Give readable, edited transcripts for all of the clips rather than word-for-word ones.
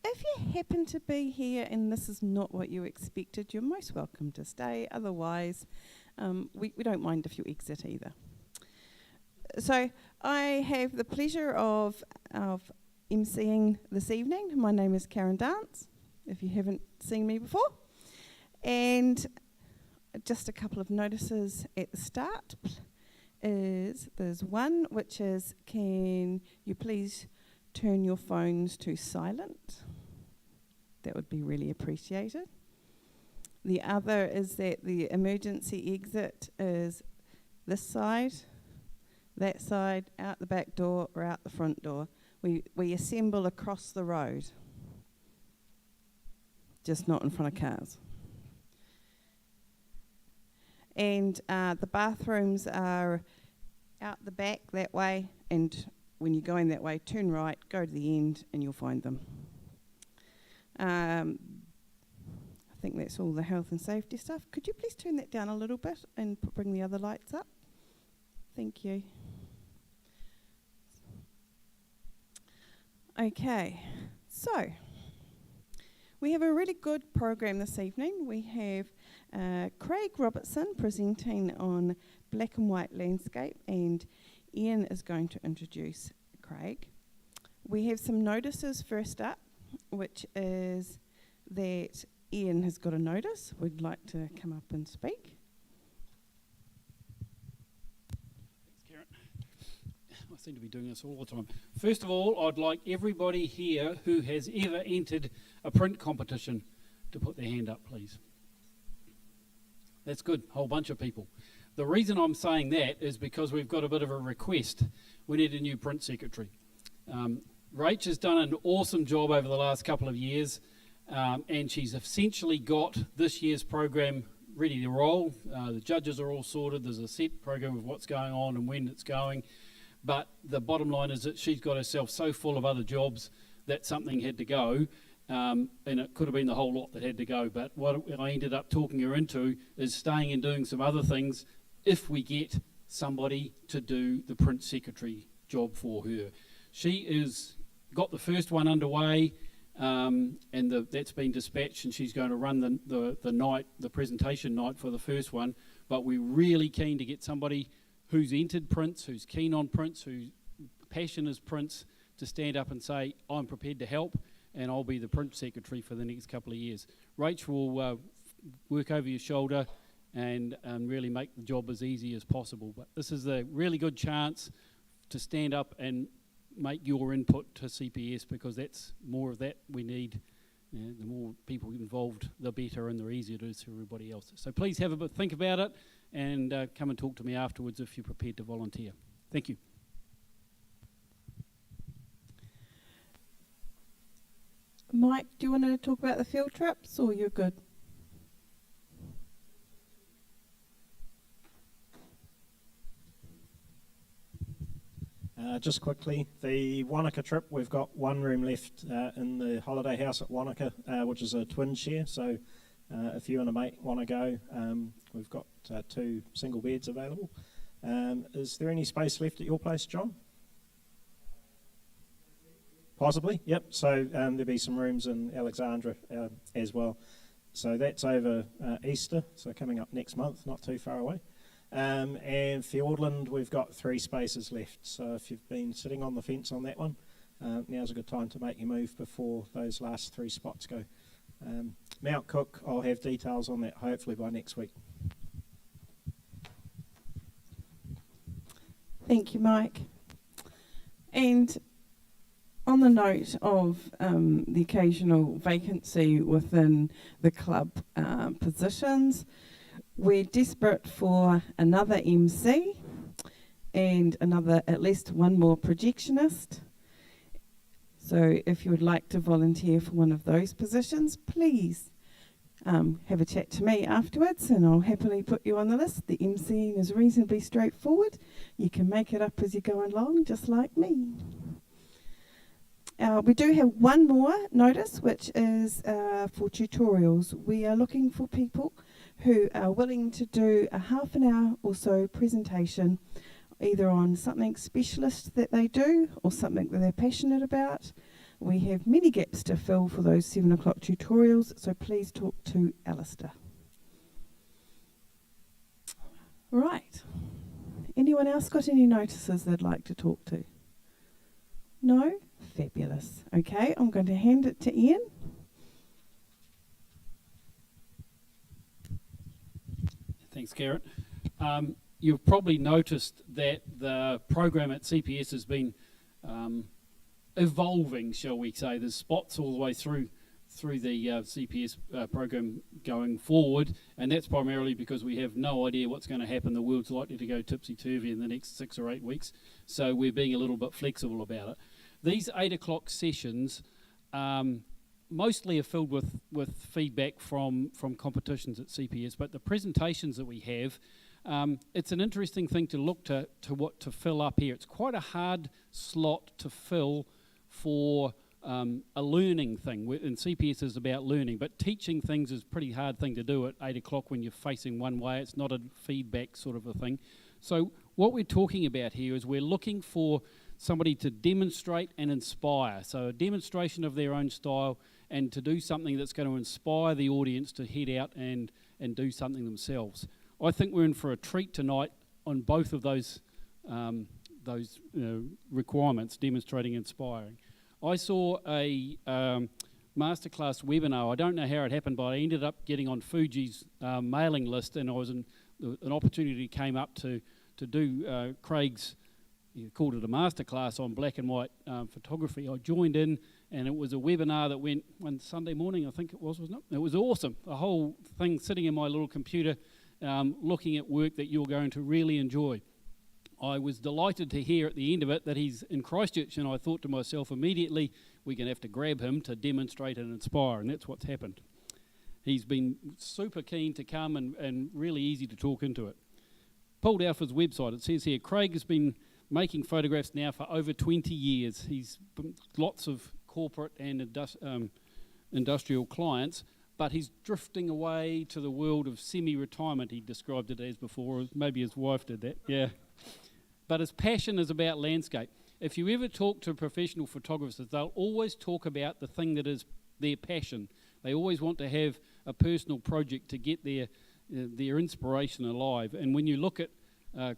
if you happen to be here and this is not what you expected, you're most welcome to stay. Otherwise, we don't mind if you exit either. So I have the pleasure of emceeing this evening. My name is Karen Dance, if you haven't seen me before. And just a couple of notices at the start. There's one which is, can you please turn your phones to silent? That would be really appreciated. The other is that the emergency exit is this side, that side, out the back door or out the front door. We assemble across the road, just not in front of cars. And the bathrooms are out the back that way, and when you're going that way, turn right, go to the end, and you'll find them. I think that's all the health and safety stuff. Could you please turn that down a little bit and bring the other lights up? Thank you. Okay, so we have a really good program this evening. We have Craig Robertson presenting on black and white landscape, and Ian is going to introduce Craig. We have some notices first up, which is that Ian has got a notice. Would like to come up and speak. Thanks, Karen. I seem to be doing this all the time. First of all, I'd like everybody here who has ever entered a print competition to put their hand up, please. That's good, a whole bunch of people. The reason I'm saying that is because we've got a bit of a request. We need a new print secretary. Rach has done an awesome job over the last couple of years, and she's essentially got this year's program ready to roll. The judges are all sorted. There's a set program of what's going on and when it's going. But the bottom line is that she's got herself so full of other jobs that something had to go, and it could have been the whole lot that had to go. But what I ended up talking her into is staying and doing some other things if we get somebody to do the print secretary job for her. She is got the first one underway, and that's been dispatched, and she's going to run the presentation night for the first one. But we're really keen to get somebody who's entered prints, who's keen on prints, whose passion is prints, to stand up and say, I'm prepared to help, and I'll be the print secretary for the next couple of years. Rach will work over your shoulder and really make the job as easy as possible. But this is a really good chance to stand up and make your input to CPS, because that's more of that we need. The more people involved, the better, and the easier it is for everybody else. So please have a bit think about it, and come and talk to me afterwards if you're prepared to volunteer. Thank you. Mike, do you want to talk about the field trips, or you're good? Just quickly, the Wanaka trip, we've got one room left in the holiday house at Wanaka, which is a twin share. So if you and a mate want to go, we've got 2 single beds available. Is there any space left at your place, John? Possibly, yep. So there'll be some rooms in Alexandra as well. So that's over Easter, so coming up next month, not too far away. And Fiordland, we've got 3 spaces left. So if you've been sitting on the fence on that one, now's a good time to make your move before those last 3 spots go. Mount Cook, I'll have details on that hopefully by next week. Thank you, Mike. And on the note of the occasional vacancy within the club positions, we're desperate for another MC and at least one more projectionist. So if you would like to volunteer for one of those positions, please have a chat to me afterwards, and I'll happily put you on the list. The MCing is reasonably straightforward. You can make it up as you go along, just like me. We do have one more notice, which is for tutorials. We are looking for people who are willing to do a half an hour or so presentation, either on something specialist that they do or something that they're passionate about. we have many gaps to fill for those 7 o'clock tutorials, so please talk to Alistair. Right. Anyone else got any notices they'd like to talk to? No? Fabulous. Okay, I'm going to hand it to Ian. Thanks, Karen. You've probably noticed that the program at CPS has been evolving, shall we say. There's spots all the way through the CPS program going forward, and that's primarily because we have no idea what's going to happen. The world's likely to go tipsy-turvy in the next 6 or 8 weeks, so we're being a little bit flexible about it. These 8 o'clock sessions mostly are filled with feedback from competitions at CPS, but the presentations that we have, it's an interesting thing to look to what to fill up here. It's quite a hard slot to fill for a learning thing, and CPS is about learning, but teaching things is a pretty hard thing to do at 8 o'clock when you're facing one way. It's not a feedback sort of a thing. So what we're talking about here is we're looking for somebody to demonstrate and inspire. So a demonstration of their own style and to do something that's going to inspire the audience to head out and do something themselves. I think we're in for a treat tonight on both of those requirements, demonstrating and inspiring. I saw a masterclass webinar. I don't know how it happened, but I ended up getting on Fuji's mailing list, and I was an opportunity came up to do Craig's, he called it a masterclass on black and white photography. I joined in, and it was a webinar that went one Sunday morning, I think it was, wasn't it? It was awesome. A whole thing sitting in my little computer, looking at work that you're going to really enjoy. I was delighted to hear at the end of it that he's in Christchurch, and I thought to myself immediately, we're going to have to grab him to demonstrate and inspire, and that's what's happened. He's been super keen to come and really easy to talk into it. Pulled out his website. It says here, Craig has been making photographs now for over 20 years. He's lots of corporate and industrial clients, but he's drifting away to the world of semi-retirement, he described it as before, or maybe his wife did that, yeah. But his passion is about landscape. If you ever talk to professional photographers, they'll always talk about the thing that is their passion. They always want to have a personal project to get their inspiration alive. And when you look at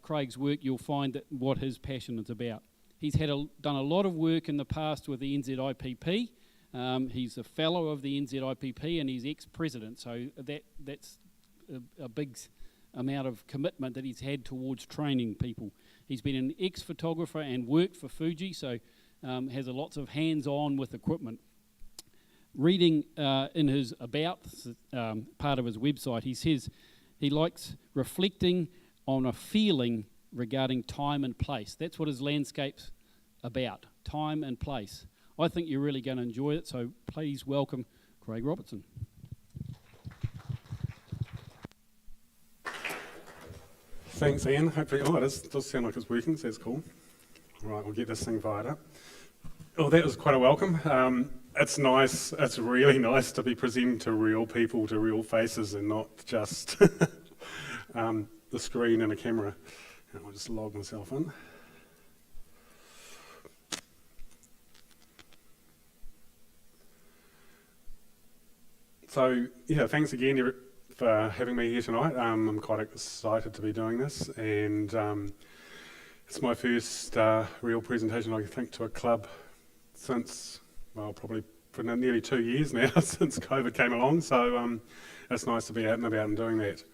Craig's work, you'll find that what his passion is about. He's done a lot of work in the past with the NZIPP. He's a fellow of the NZIPP, and he's ex-president, so that's a big amount of commitment that he's had towards training people. He's been an ex-photographer and worked for Fuji, so has lots of hands-on with equipment. Reading in his about part of his website, he says he likes reflecting on a feeling regarding time and place. That's what his landscape's about, time and place. I think you're really going to enjoy it, so please welcome Craig Robertson. Thanks, Ian. Hopefully, it does sound like it's working, so that's cool. Right, we'll get this thing fired up. Oh, that was quite a welcome. It's nice, it's really nice to be presenting to real people, to real faces, and not just the screen and a camera. And I'll just log myself in. So, yeah, thanks again for having me here tonight. I'm quite excited to be doing this, and it's my first real presentation, I think, to a club since, well, probably for nearly 2 years now, since COVID came along, so it's nice to be out and about and doing that.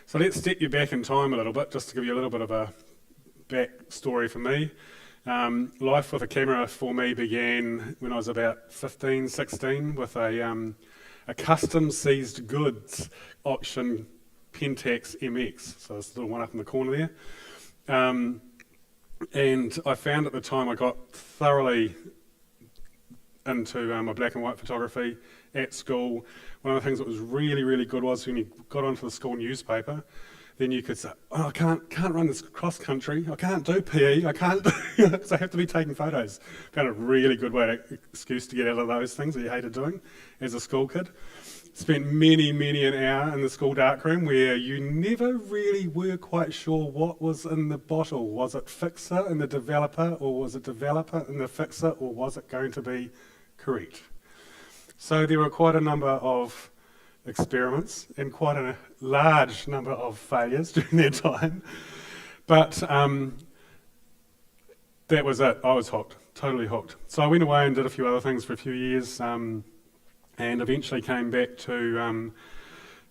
So let's step you back in time a little bit, just to give you a little bit of a back story for me. Life with a camera for me began when I was about 15, 16 with a custom seized goods auction Pentax MX, so this little one up in the corner there. And I found at the time I got thoroughly into my black and white photography at school. One of the things that was really, really good was when you got onto the school newspaper, then you could say, oh, I can't run this cross country, I can't do PE, I can't do, so I have to be taking photos. Found a really good excuse to get out of those things that you hated doing as a school kid. Spent many an hour in the school darkroom where you never really were quite sure what was in the bottle. Was it fixer and the developer, or was it developer and the fixer, or was it going to be Correct. So there were quite a number of experiments and quite a large number of failures during that time. But that was it. I was hooked, totally hooked. So I went away and did a few other things for a few years, and eventually came back to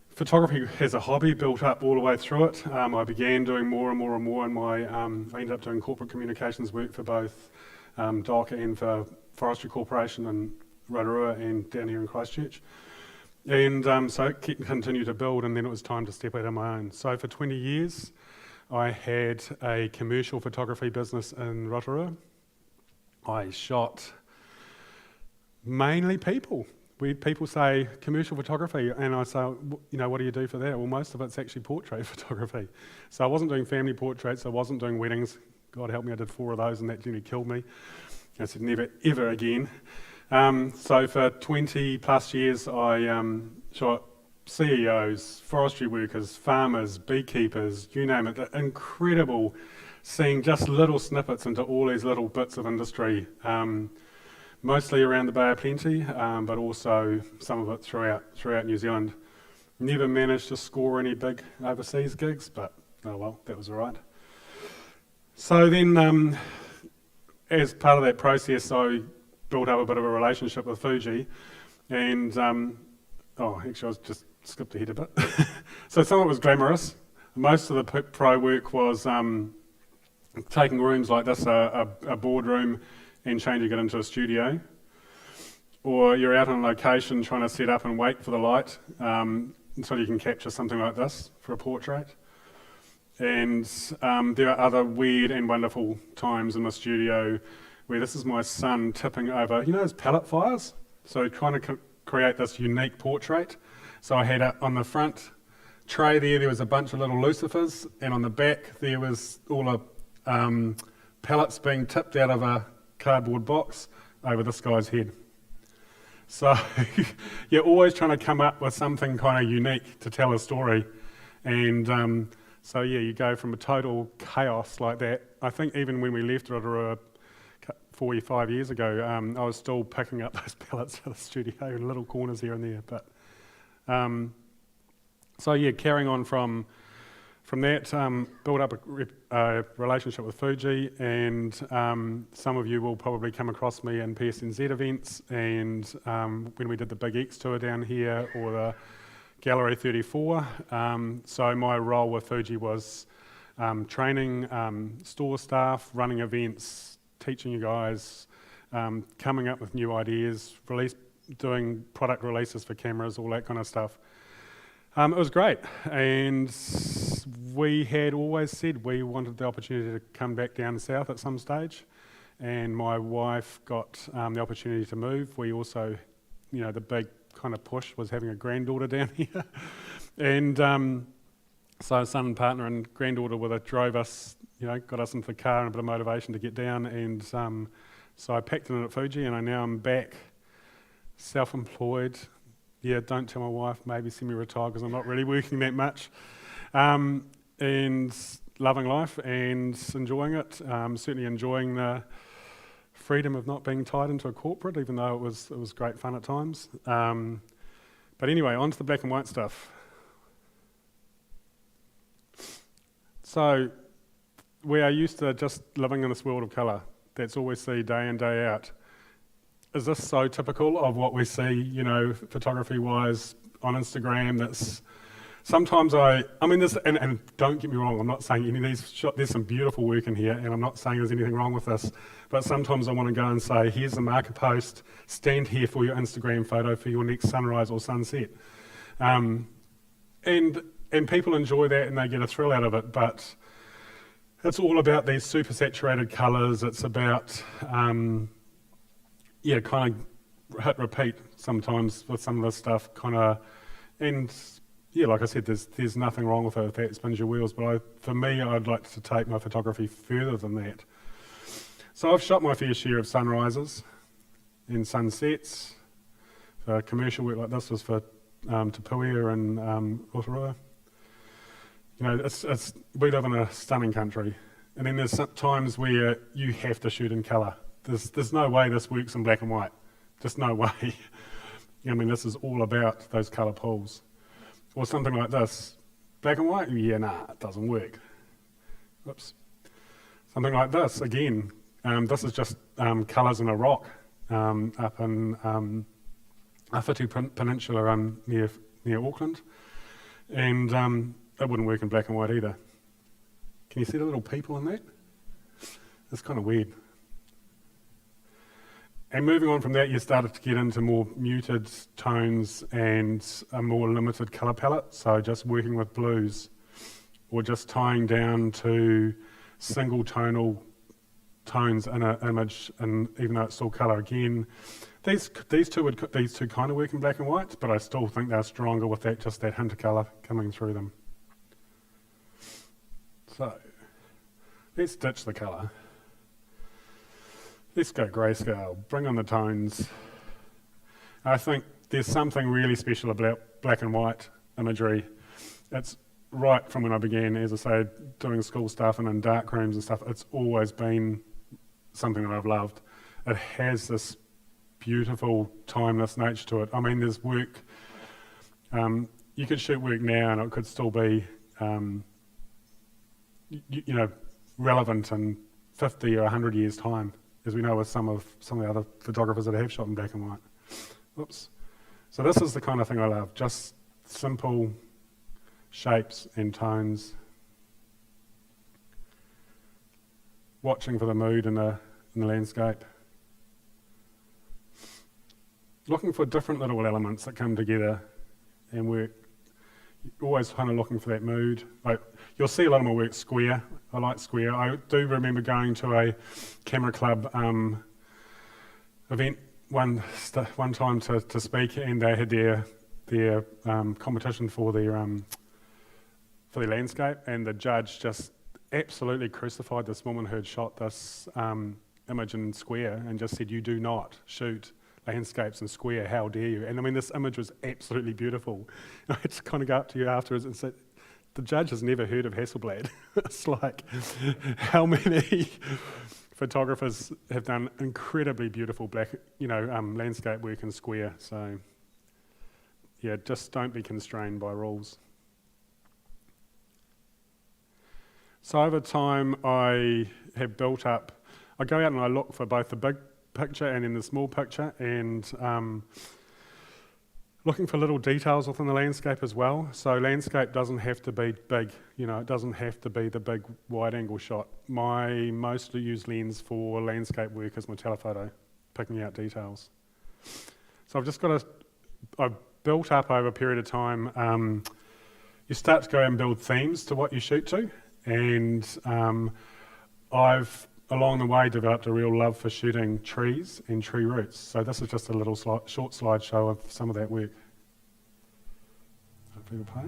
photography as a hobby, built up all the way through it. I began doing more and more and more, and I ended up doing corporate communications work for both DOC and for Forestry Corporation in Rotorua and down here in Christchurch. And so it continued to build, and then it was time to step out on my own. So for 20 years, I had a commercial photography business in Rotorua. I shot mainly people. People say commercial photography, and I say, what do you do for that? Well, most of it's actually portrait photography. So I wasn't doing family portraits, I wasn't doing weddings. God help me, I did 4 of those, and that nearly killed me. I said, never, ever again. So for 20 plus years, I shot CEOs, forestry workers, farmers, beekeepers, you name it. Incredible seeing just little snippets into all these little bits of industry. Mostly around the Bay of Plenty, but also some of it throughout New Zealand. Never managed to score any big overseas gigs, but oh well, that was all right. So then, as part of that process, I built up a bit of a relationship with Fuji, and actually I was just skipped ahead a bit. So some of it was glamorous. Most of the pro work was taking rooms like this, a boardroom, and changing it into a studio. Or you're out on location trying to set up and wait for the light until you can capture something like this for a portrait. And there are other weird and wonderful times in the studio where this is my son tipping over, those pellet fires? So trying to create this unique portrait. So I had on the front tray there was a bunch of little lucifers, and on the back there was all the pellets being tipped out of a cardboard box over this guy's head. So you're always trying to come up with something kind of unique to tell a story. And so you go from a total chaos like that. I think even when we left Rotorua 4 or 5 years ago, I was still picking up those pellets for the studio in little corners here and there. But carrying on from that, built up a relationship with Fuji, and some of you will probably come across me in PSNZ events, and when we did the Big X tour down here, or the Gallery 34. So my role with Fuji was training store staff, running events, teaching you guys, coming up with new ideas, doing product releases for cameras, all that kind of stuff. It was great, and we had always said we wanted the opportunity to come back down south at some stage, and my wife got the opportunity to move. We also, the big kind of push was having a granddaughter down here, and so son and partner and granddaughter drove us, got us into the car and a bit of motivation to get down, and so I packed in at Fuji, and now I'm back, self-employed. Yeah, don't tell my wife, maybe semi-retired, because I'm not really working that much. And loving life and enjoying it. Certainly enjoying the freedom of not being tied into a corporate, even though it was great fun at times. But anyway, on to the black and white stuff. So we are used to just living in this world of colour. That's all we see day in, day out. Is this so typical of what we see, photography-wise on Instagram? That's sometimes this, and don't get me wrong, I'm not saying any of these shots, there's some beautiful work in here, and I'm not saying there's anything wrong with this, but sometimes I want to go and say, here's the marker post, stand here for your Instagram photo for your next sunrise or sunset. And people enjoy that and they get a thrill out of it, but it's all about these super saturated colours. It's about kind of hit repeat sometimes with some of this stuff, and like I said, there's nothing wrong with it if that spins your wheels, but for me, I'd like to take my photography further than that. So I've shot my fair share of sunrises and sunsets. For commercial work like this was for Te Puia and Rotorua. We live in a stunning country, and then there's some times where you have to shoot in colour. There's no way this works in black and white. Just no way. I mean, this is all about those colour pools. Or something like this. Black and white? Yeah, nah, it doesn't work. Whoops. Something like this, again. This is just colours in a rock up in Awhatu Peninsula near Auckland. And it wouldn't work in black and white either. Can you see the little people in that? It's kind of weird. And moving on from that, you started to get into more muted tones and a more limited colour palette. So just working with blues or just tying down to single tonal tones in an image, and even though it's still colour again. These two kind of work in black and white, but I still think they're stronger with just that hint of colour coming through them. So let's ditch the colour. Let's go grayscale, bring on the tones. I think there's something really special about black and white imagery. It's right from when I began, as I say, doing school stuff and in dark rooms and stuff. It's always been something that I've loved. It has this beautiful, timeless nature to it. I mean, there's work, you could shoot work now and it could still be, relevant in 50 or 100 years' time, as we know with some of the other photographers that have shot in black and white. Oops. So this is the kind of thing I love, just simple shapes and tones. Watching for the mood in the landscape. Looking for different little elements that come together and work. You're always kind of looking for that mood. You'll see a lot of my work square. I like square. I do remember going to a camera club event one time to speak, and they had their competition for their landscape, and the judge just absolutely crucified this woman who had shot this image in square and just said, "You do not shoot landscapes in square, how dare you?" And I mean, this image was absolutely beautiful. I had to kind of go up to you afterwards and say, the judge has never heard of Hasselblad. It's like, how many photographers have done incredibly beautiful landscape work in square? So yeah, just don't be constrained by rules. So over time, I have built up, I go out and I look for both the big picture and then the small picture, and looking for little details within the landscape as well. So landscape doesn't have to be big, it doesn't have to be the big wide angle shot. My mostly used lens for landscape work is my telephoto, picking out details. So I've built up over a period of time, you start to go and build themes to what you shoot to, and I've along the way developed a real love for shooting trees and tree roots. So this is just a little short slideshow of some of that work. Hopefully it'll play.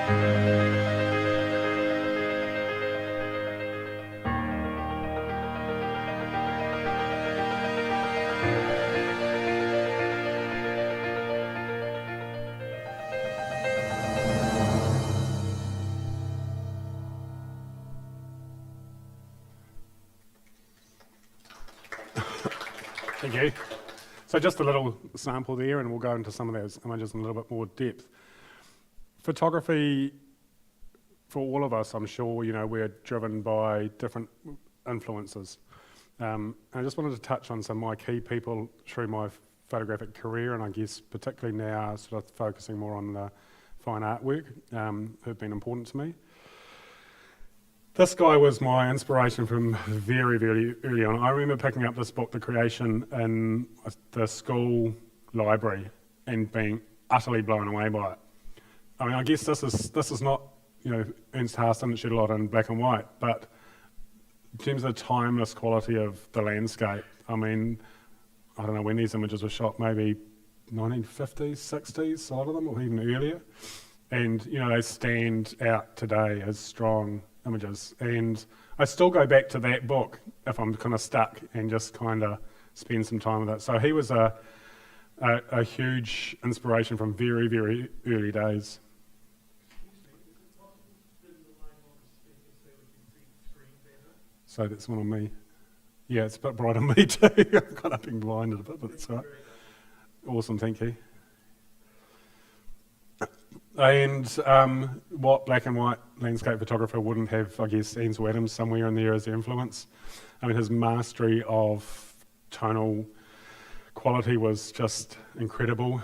Thank you. So just a little sample there, and we'll go into some of those images in a little bit more depth. Photography, for all of us, I'm sure, you know, we're driven by different influences. I just wanted to touch on some of my key people through my photographic career, and I guess particularly now sort of focusing more on the fine artwork, who've been important to me. This guy was my inspiration from very, very early on. I remember picking up this book, The Creation, in the school library and being utterly blown away by it. I mean, I guess this is not, you know, Ernst Haas didn't shoot a lot in black and white, but in terms of the timeless quality of the landscape, I mean, I don't know when these images were shot, maybe 1950s, 60s, a lot of them, or even earlier. And, you know, they stand out today as strong images. And I still go back to that book if I'm kind of stuck and just kind of spend some time with it. So he was a huge inspiration from very, very early days. So that's one on me. Yeah, it's a bit bright on me too. I'm kind of being blinded a bit, but that's right. Awesome, thank you. And what black and white landscape photographer wouldn't have, I guess, Ansel Adams somewhere in there as the influence. I mean, his mastery of tonal quality was just incredible.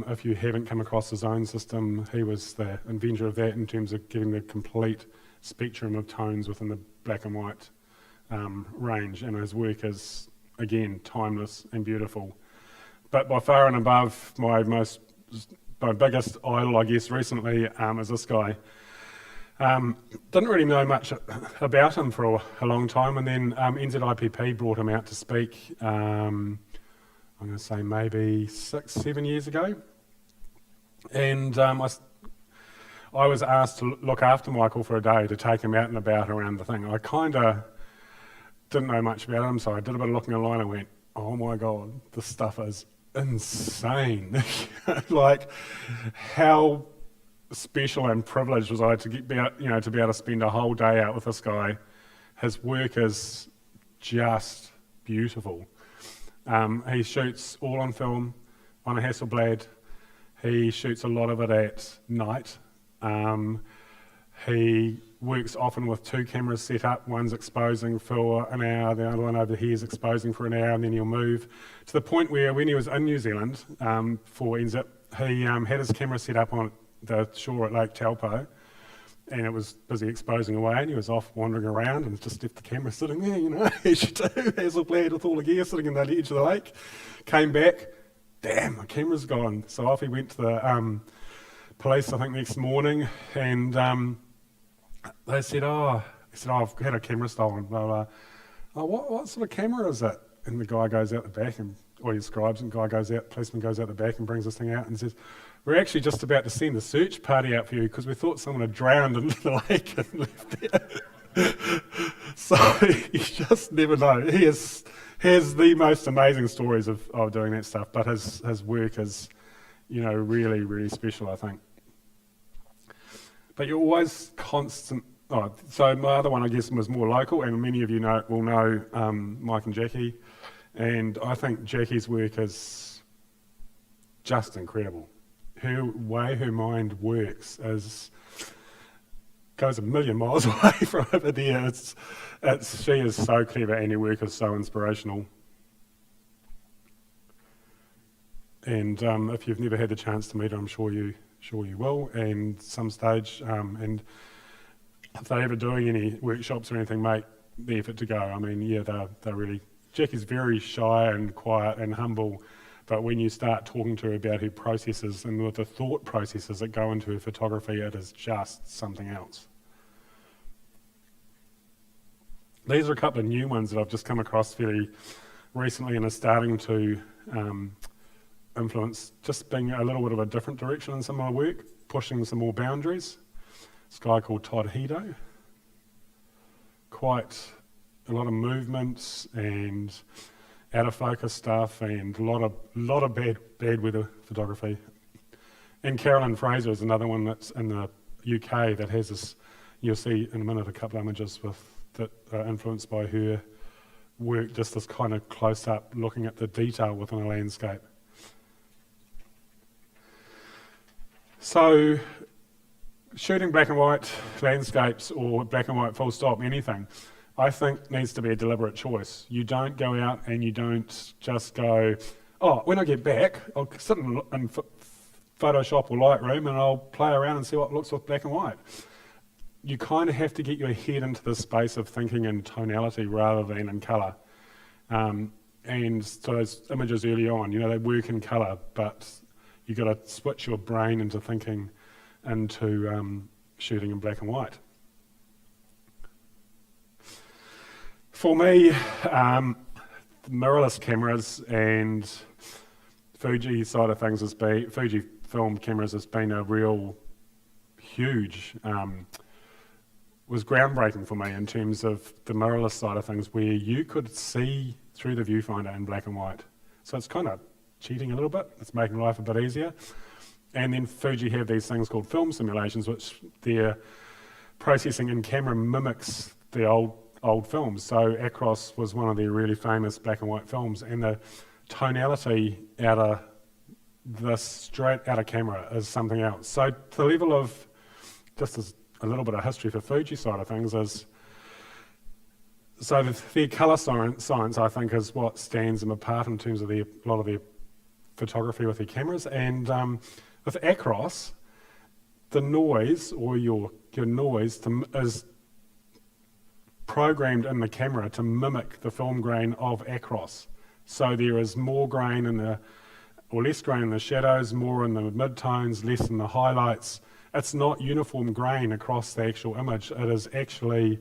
If you haven't come across his own system, he was the inventor of that in terms of getting the complete spectrum of tones within the black and white range. And his work is, again, timeless and beautiful. But by far and above, my biggest idol, I guess, recently is this guy. Didn't really know much about him for a long time, and then NZIPP brought him out to speak, I'm going to say maybe 6-7 years ago. And I was asked to look after Michael for a day, to take him out and about around the thing. I kind of didn't know much about him, so I did a bit of looking online and went, oh my God, this stuff is insane. Like, how special and privileged was I to be able to spend a whole day out with this guy. His work is just beautiful. He shoots all on film on a Hasselblad. He shoots a lot of it at night. He works often with two cameras set up. One's exposing for an hour, the other one over here is exposing for an hour, and then he'll move. To the point where when he was in New Zealand for NZIP, he had his camera set up on the shore at Lake Taupo, and it was busy exposing away, and he was off wandering around and just left the camera sitting there, you know, as you do, Hasselblad with all the gear sitting in the edge of the lake. Came back, damn, my camera's gone. So off he went to the police, I think, next morning, and they said, I've had a camera stolen. Blah, blah. Oh, what sort of camera is it? And the guy goes out the back, or he describes, and the guy goes out, policeman goes out the back and brings this thing out and says, we're actually just about to send the search party out for you because we thought someone had drowned in the lake and left there. So you just never know. He has the most amazing stories of doing that stuff, but his work is, you know, really, really special, I think. But you're always constant. Oh, so my other one, I guess, was more local, and many of you will know Mike and Jackie, and I think Jackie's work is just incredible. Her way her mind works goes a million miles away from over there. She is so clever, and her work is so inspirational. And if you've never had the chance to meet her, I'm sure you will, and some stage. And if they're ever doing any workshops or anything, make the effort to go. I mean, yeah, they're really. Jackie's very shy and quiet and humble, but when you start talking to her about her processes and with the thought processes that go into her photography, it is just something else. These are a couple of new ones that I've just come across fairly recently and are starting to influence just being a little bit of a different direction in some of my work, pushing some more boundaries. This guy called Todd Hedo. Quite a lot of movements and out of focus stuff, and a lot of bad weather photography. And Carolyn Fraser is another one that's in the UK that has this. You'll see in a minute a couple of images that are influenced by her work, just this kind of close up looking at the detail within a landscape. So shooting black and white landscapes or black and white full stop, anything, I think needs to be a deliberate choice. You don't go out and you don't just go, oh, when I get back, I'll sit in Photoshop or Lightroom and I'll play around and see what looks with black and white. You kind of have to get your head into the space of thinking in tonality rather than in colour. And so those images early on, they work in colour, but you've got to switch your brain into thinking into shooting in black and white. For me, mirrorless cameras and Fuji side of things Fuji film cameras has been a real huge, was groundbreaking for me in terms of the mirrorless side of things, where you could see through the viewfinder in black and white. So it's kind of cheating a little bit, it's making life a bit easier. And then Fuji have these things called film simulations, which their processing in camera mimics the old films. So Acros was one of their really famous black and white films, and the tonality out of this straight out of camera is something else. So the level of, just as a little bit of history for Fuji side of things, is so their colour science I think is what stands them apart in terms of a lot of their photography with their cameras. And with Acros, the noise, or your noise is programmed in the camera to mimic the film grain of Acros. So there is more grain or less grain in the shadows, more in the mid-tones, less in the highlights. It's not uniform grain across the actual image. It is actually,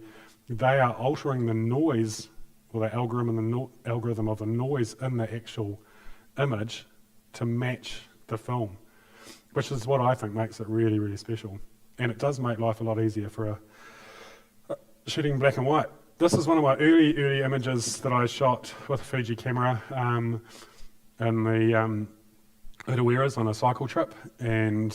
they are altering the noise, or the algorithm of the noise in the actual image to match the film, which is what I think makes it really, really special. And it does make life a lot easier for shooting black and white. This is one of my early images that I shot with a Fuji camera in the Utaweras on a cycle trip, and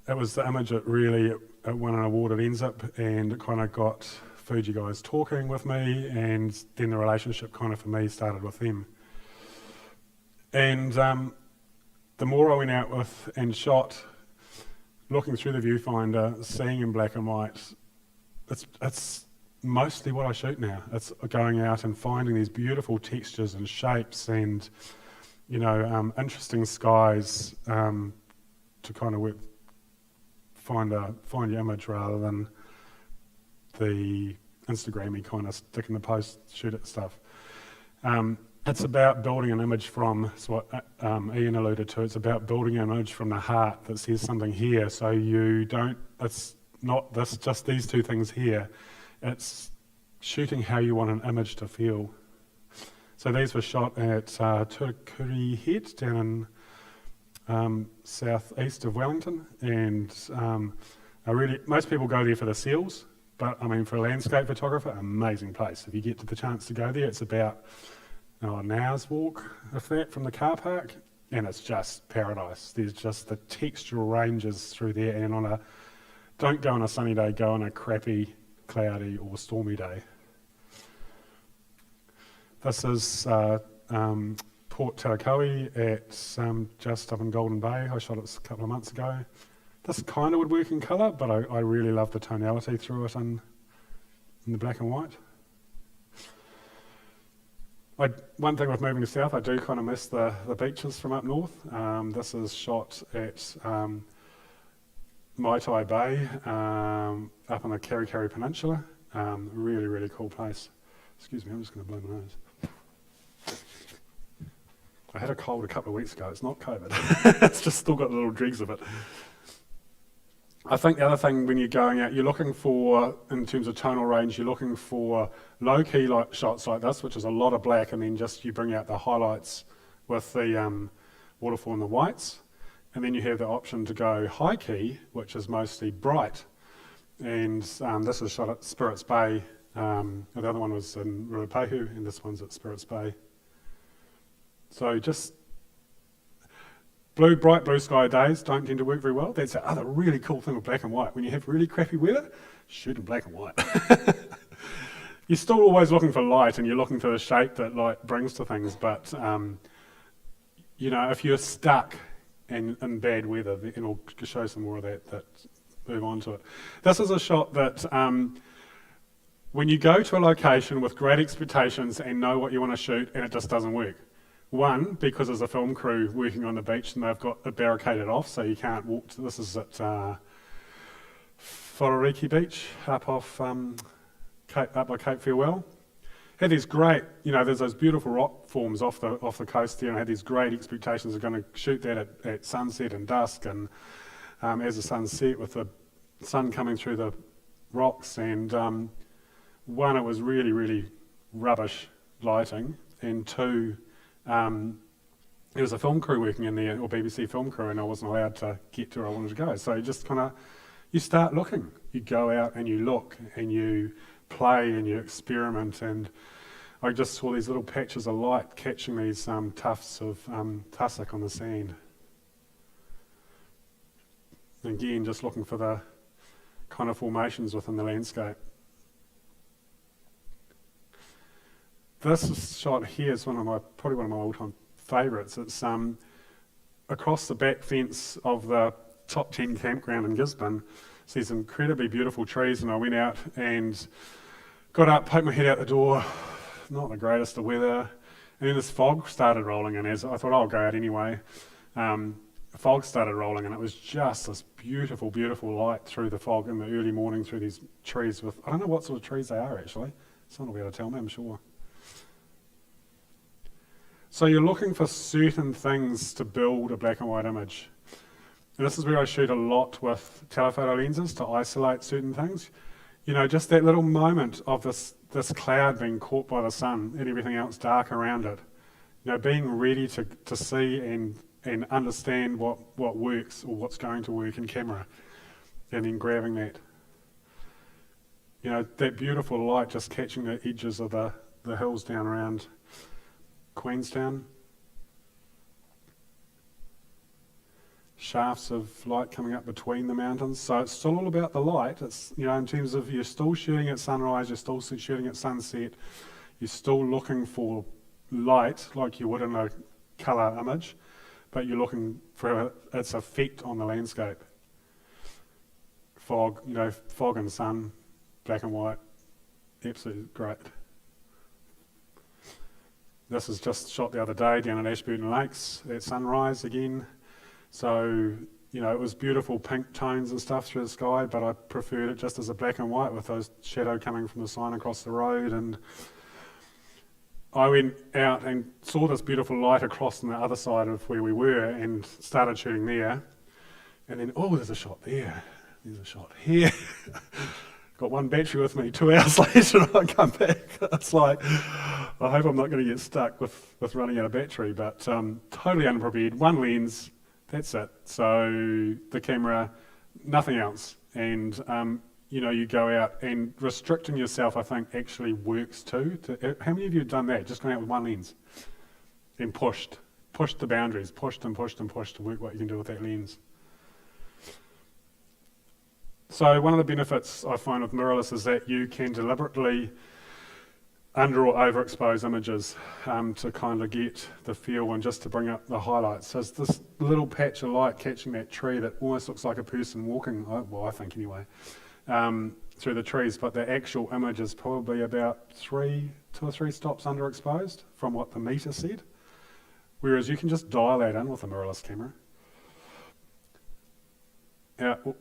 it was the image that really won an award at NZIP, and it kind of got Fuji guys talking with me, and then the relationship kind of for me started with them. And the more I went out with and shot, looking through the viewfinder, seeing in black and white, it's mostly what I shoot now. It's going out and finding these beautiful textures and shapes and interesting skies to kind of find your image rather than the Instagram-y kind of stick in the post, shoot it stuff. It's about building an image from, it's what Ian alluded to, it's about building an image from the heart that says something here, so it's not just these two things here, it's shooting how you want an image to feel. So these were shot at Turkuri Head down in southeast of Wellington, and most people go there for the seals, but I mean for a landscape photographer, amazing place. If you get the chance to go there, it's about an hour's walk, if that, from the car park, and it's just paradise. There's just the textural ranges through there, and don't go on a sunny day, go on a crappy, cloudy or stormy day. This is Port Tarakoe at just up in Golden Bay. I shot it a couple of months ago. This kind of would work in colour, but I really love the tonality through it in the black and white. One thing with moving south, I do kind of miss the beaches from up north. This is shot at Mai Tai Bay, up on the Kerikeri Peninsula. Really, really cool place. Excuse me, I'm just going to blow my nose. I had a cold a couple of weeks ago. It's not COVID. It's just still got little dregs of it. I think the other thing when you're going out, you're looking for, in terms of tonal range, you're looking for low-key shots like this, which is a lot of black, and then just you bring out the highlights with the waterfall and the whites. And then you have the option to go high key, which is mostly bright. And this is shot at Spirits Bay. The other one was in Ruapehu, and this one's at Spirits Bay. So just bright blue sky days don't tend to work very well. That's the other really cool thing with black and white. When you have really crappy weather, shoot in black and white. You're still always looking for light, and you're looking for the shape that light brings to things, but if you're stuck in bad weather, and I'll show some more of that move on to it. This is a shot that when you go to a location with great expectations and know what you want to shoot and it just doesn't work. One, because there's a film crew working on the beach and they've got it barricaded off so you can't walk to, this is at Whaririki Beach up by Cape Farewell. Had these great, there's those beautiful rock forms off the coast there, and I had these great expectations of going to shoot that at sunset and dusk, and as the sun set with the sun coming through the rocks, and one, it was really, really rubbish lighting, and two, there was a film crew working in there, or BBC film crew, and I wasn't allowed to get to where I wanted to go. So you just you start looking. You go out and you look, and you play and you experiment, and I just saw these little patches of light catching these tufts of tussock on the sand. And again, just looking for the kind of formations within the landscape. This shot here is probably one of my all-time favourites. It's across the back fence of the top 10 campground in Gisborne. See some incredibly beautiful trees, and I went out and got up, poked my head out the door, not the greatest of weather, and then this fog started rolling in. As I thought, I'll go out anyway. The fog started rolling, and it was just this beautiful, beautiful light through the fog in the early morning through these trees with, I don't know what sort of trees they are actually. Someone will be able to tell me, I'm sure. So you're looking for certain things to build a black and white image. And this is where I shoot a lot with telephoto lenses to isolate certain things. Just that little moment of this cloud being caught by the sun and everything else dark around it. Being ready to see and understand what works or what's going to work in camera, and then grabbing that. That beautiful light just catching the edges of the hills down around Queenstown. Shafts of light coming up between the mountains. So it's still all about the light. It's, in terms of you're still shooting at sunrise, you're still shooting at sunset, you're still looking for light like you would in a colour image, but you're looking for its effect on the landscape. Fog, fog and sun, black and white, absolutely great. This is just shot the other day down at Ashburton Lakes at sunrise again. So, it was beautiful pink tones and stuff through the sky, but I preferred it just as a black and white with those shadow coming from the sign across the road. And I went out and saw this beautiful light across on the other side of where we were and started shooting there. And then, there's a shot there. There's a shot here. Got one battery with me. 2 hours later, I come back. It's like, I hope I'm not going to get stuck with running out of battery, but totally unprepared. One lens, that's it. So the camera, nothing else. And, you go out and restricting yourself, I think, actually works too. How many of you have done that? Just going out with one lens and pushed the boundaries, pushed and pushed and pushed to work what you can do with that lens. So one of the benefits I find with mirrorless is that you can deliberately under or overexpose images to kind of get the feel and just to bring up the highlights. So it's this little patch of light catching that tree that almost looks like a person walking, I think anyway, through the trees, but the actual image is probably about 2 or 3 stops underexposed from what the meter said. Whereas you can just dial that in with a mirrorless camera.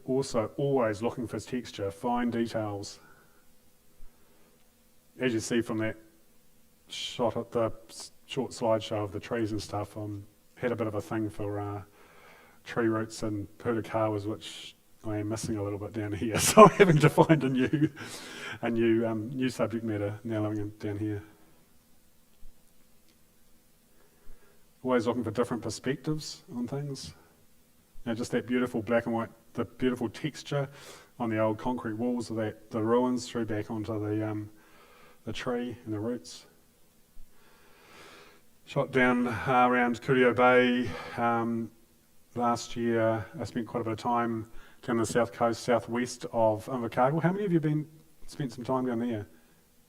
Also, always looking for texture, fine details. As you see from that shot at the short slideshow of the trees and stuff, had a bit of a thing for tree roots and purakawas, which I am missing a little bit down here. So I'm having to find a new subject matter now living down here. Always looking for different perspectives on things. just that beautiful black and white, the beautiful texture on the old concrete walls of the ruins through back onto the tree and the roots. Shot down around Kurio Bay last year. I spent quite a bit of time down the south coast, southwest of Invercargill. How many of you spent some time down there?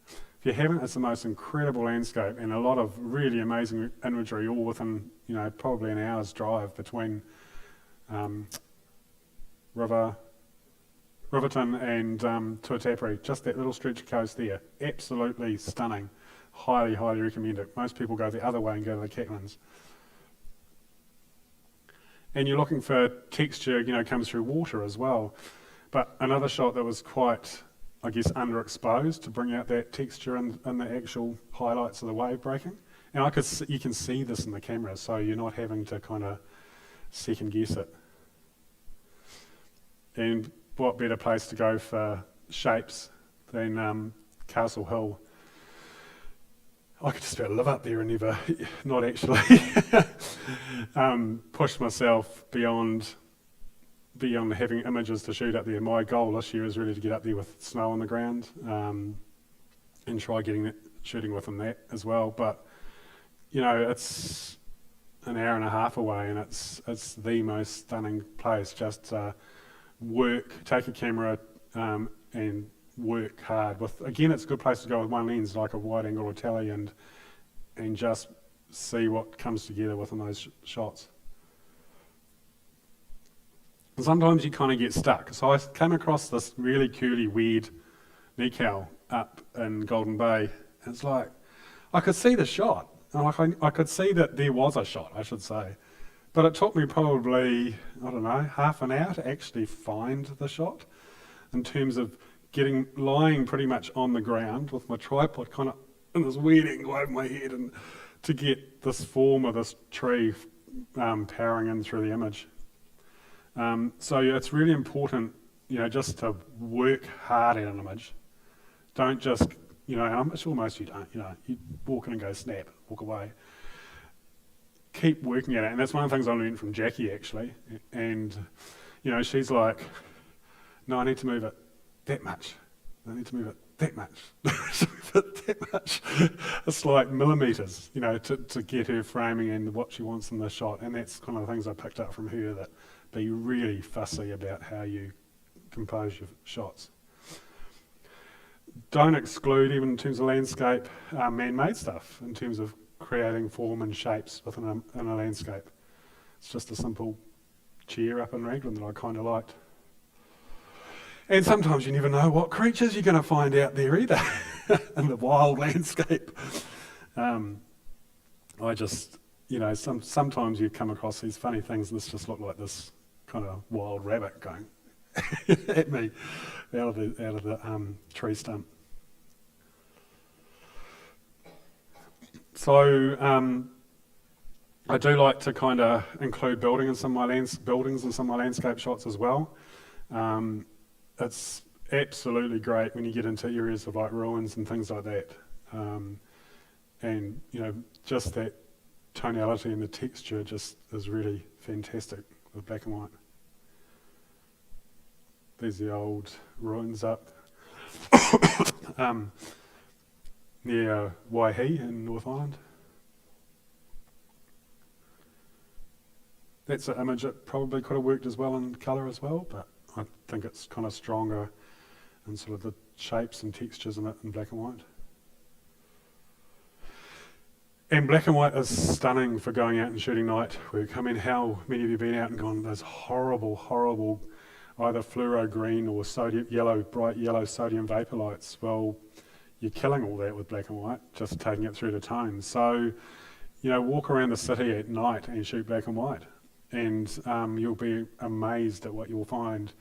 If you haven't, it's the most incredible landscape and a lot of really amazing imagery, all within, probably an hour's drive between Riverton and Tuatapere. Just that little stretch of coast there. Absolutely stunning. Highly, highly recommend it. Most people go the other way and go to the Catlins. And you're looking for texture, comes through water as well. But another shot that was quite, I guess, underexposed to bring out that texture and the actual highlights of the wave breaking. And you can see this in the camera, so you're not having to kind of second guess it. And what better place to go for shapes than Castle Hill? I could just about live up there and never, not actually, push myself beyond having images to shoot up there. My goal this year is really to get up there with snow on the ground and try shooting within that as well. But it's an hour and a half away, and it's the most stunning place. Just take a camera and work hard with. Again, it's a good place to go with one lens, like a wide angle or tele, and just see what comes together within those shots. And sometimes you kind of get stuck. So I came across this really curly, weird Nikau up in Golden Bay. And it's like, I could see the shot. And I could see that there was a shot, I should say. But it took me probably, half an hour to actually find the shot, in terms of lying pretty much on the ground with my tripod kind of in this weird angle over my head, and to get this form of this tree powering in through the image. So it's really important, just to work hard at an image. Don't just, I'm sure most of you don't, you walk in and go snap, walk away. Keep working at it, and that's one of the things I learned from Jackie actually. And she's like, no, I need to move it that much. I need to move it that much. that much. It's like millimeters, to get her framing and what she wants in the shot. And that's kind of the things I picked up from her, that be really fussy about how you compose your shots. Don't exclude, even in terms of landscape, man-made stuff, in terms of creating form and shapes within a landscape. It's just a simple chair up in Raglan that I kind of liked. And sometimes you never know what creatures you're going to find out there either, in the wild landscape. Sometimes you come across these funny things, and this just looked like this kind of wild rabbit going at me out of the tree stump. So I do like to kind of include buildings in some of my landscape shots as well. It's absolutely great when you get into areas of like ruins and things like that, and just that tonality and the texture just is really fantastic with black and white. There's the old ruins up near Waihi in North Island. That's an image that probably could have worked as well in colour as well, but I think it's kind of stronger in sort of the shapes and textures in it in black and white. And black and white is stunning for going out and shooting night work. I mean, how many of you have been out and gone, those horrible, horrible, either fluoro green or bright yellow sodium vapor lights? Well, you're killing all that with black and white, just taking it through the tones. So, walk around the city at night and shoot black and white. And you'll be amazed at what you'll find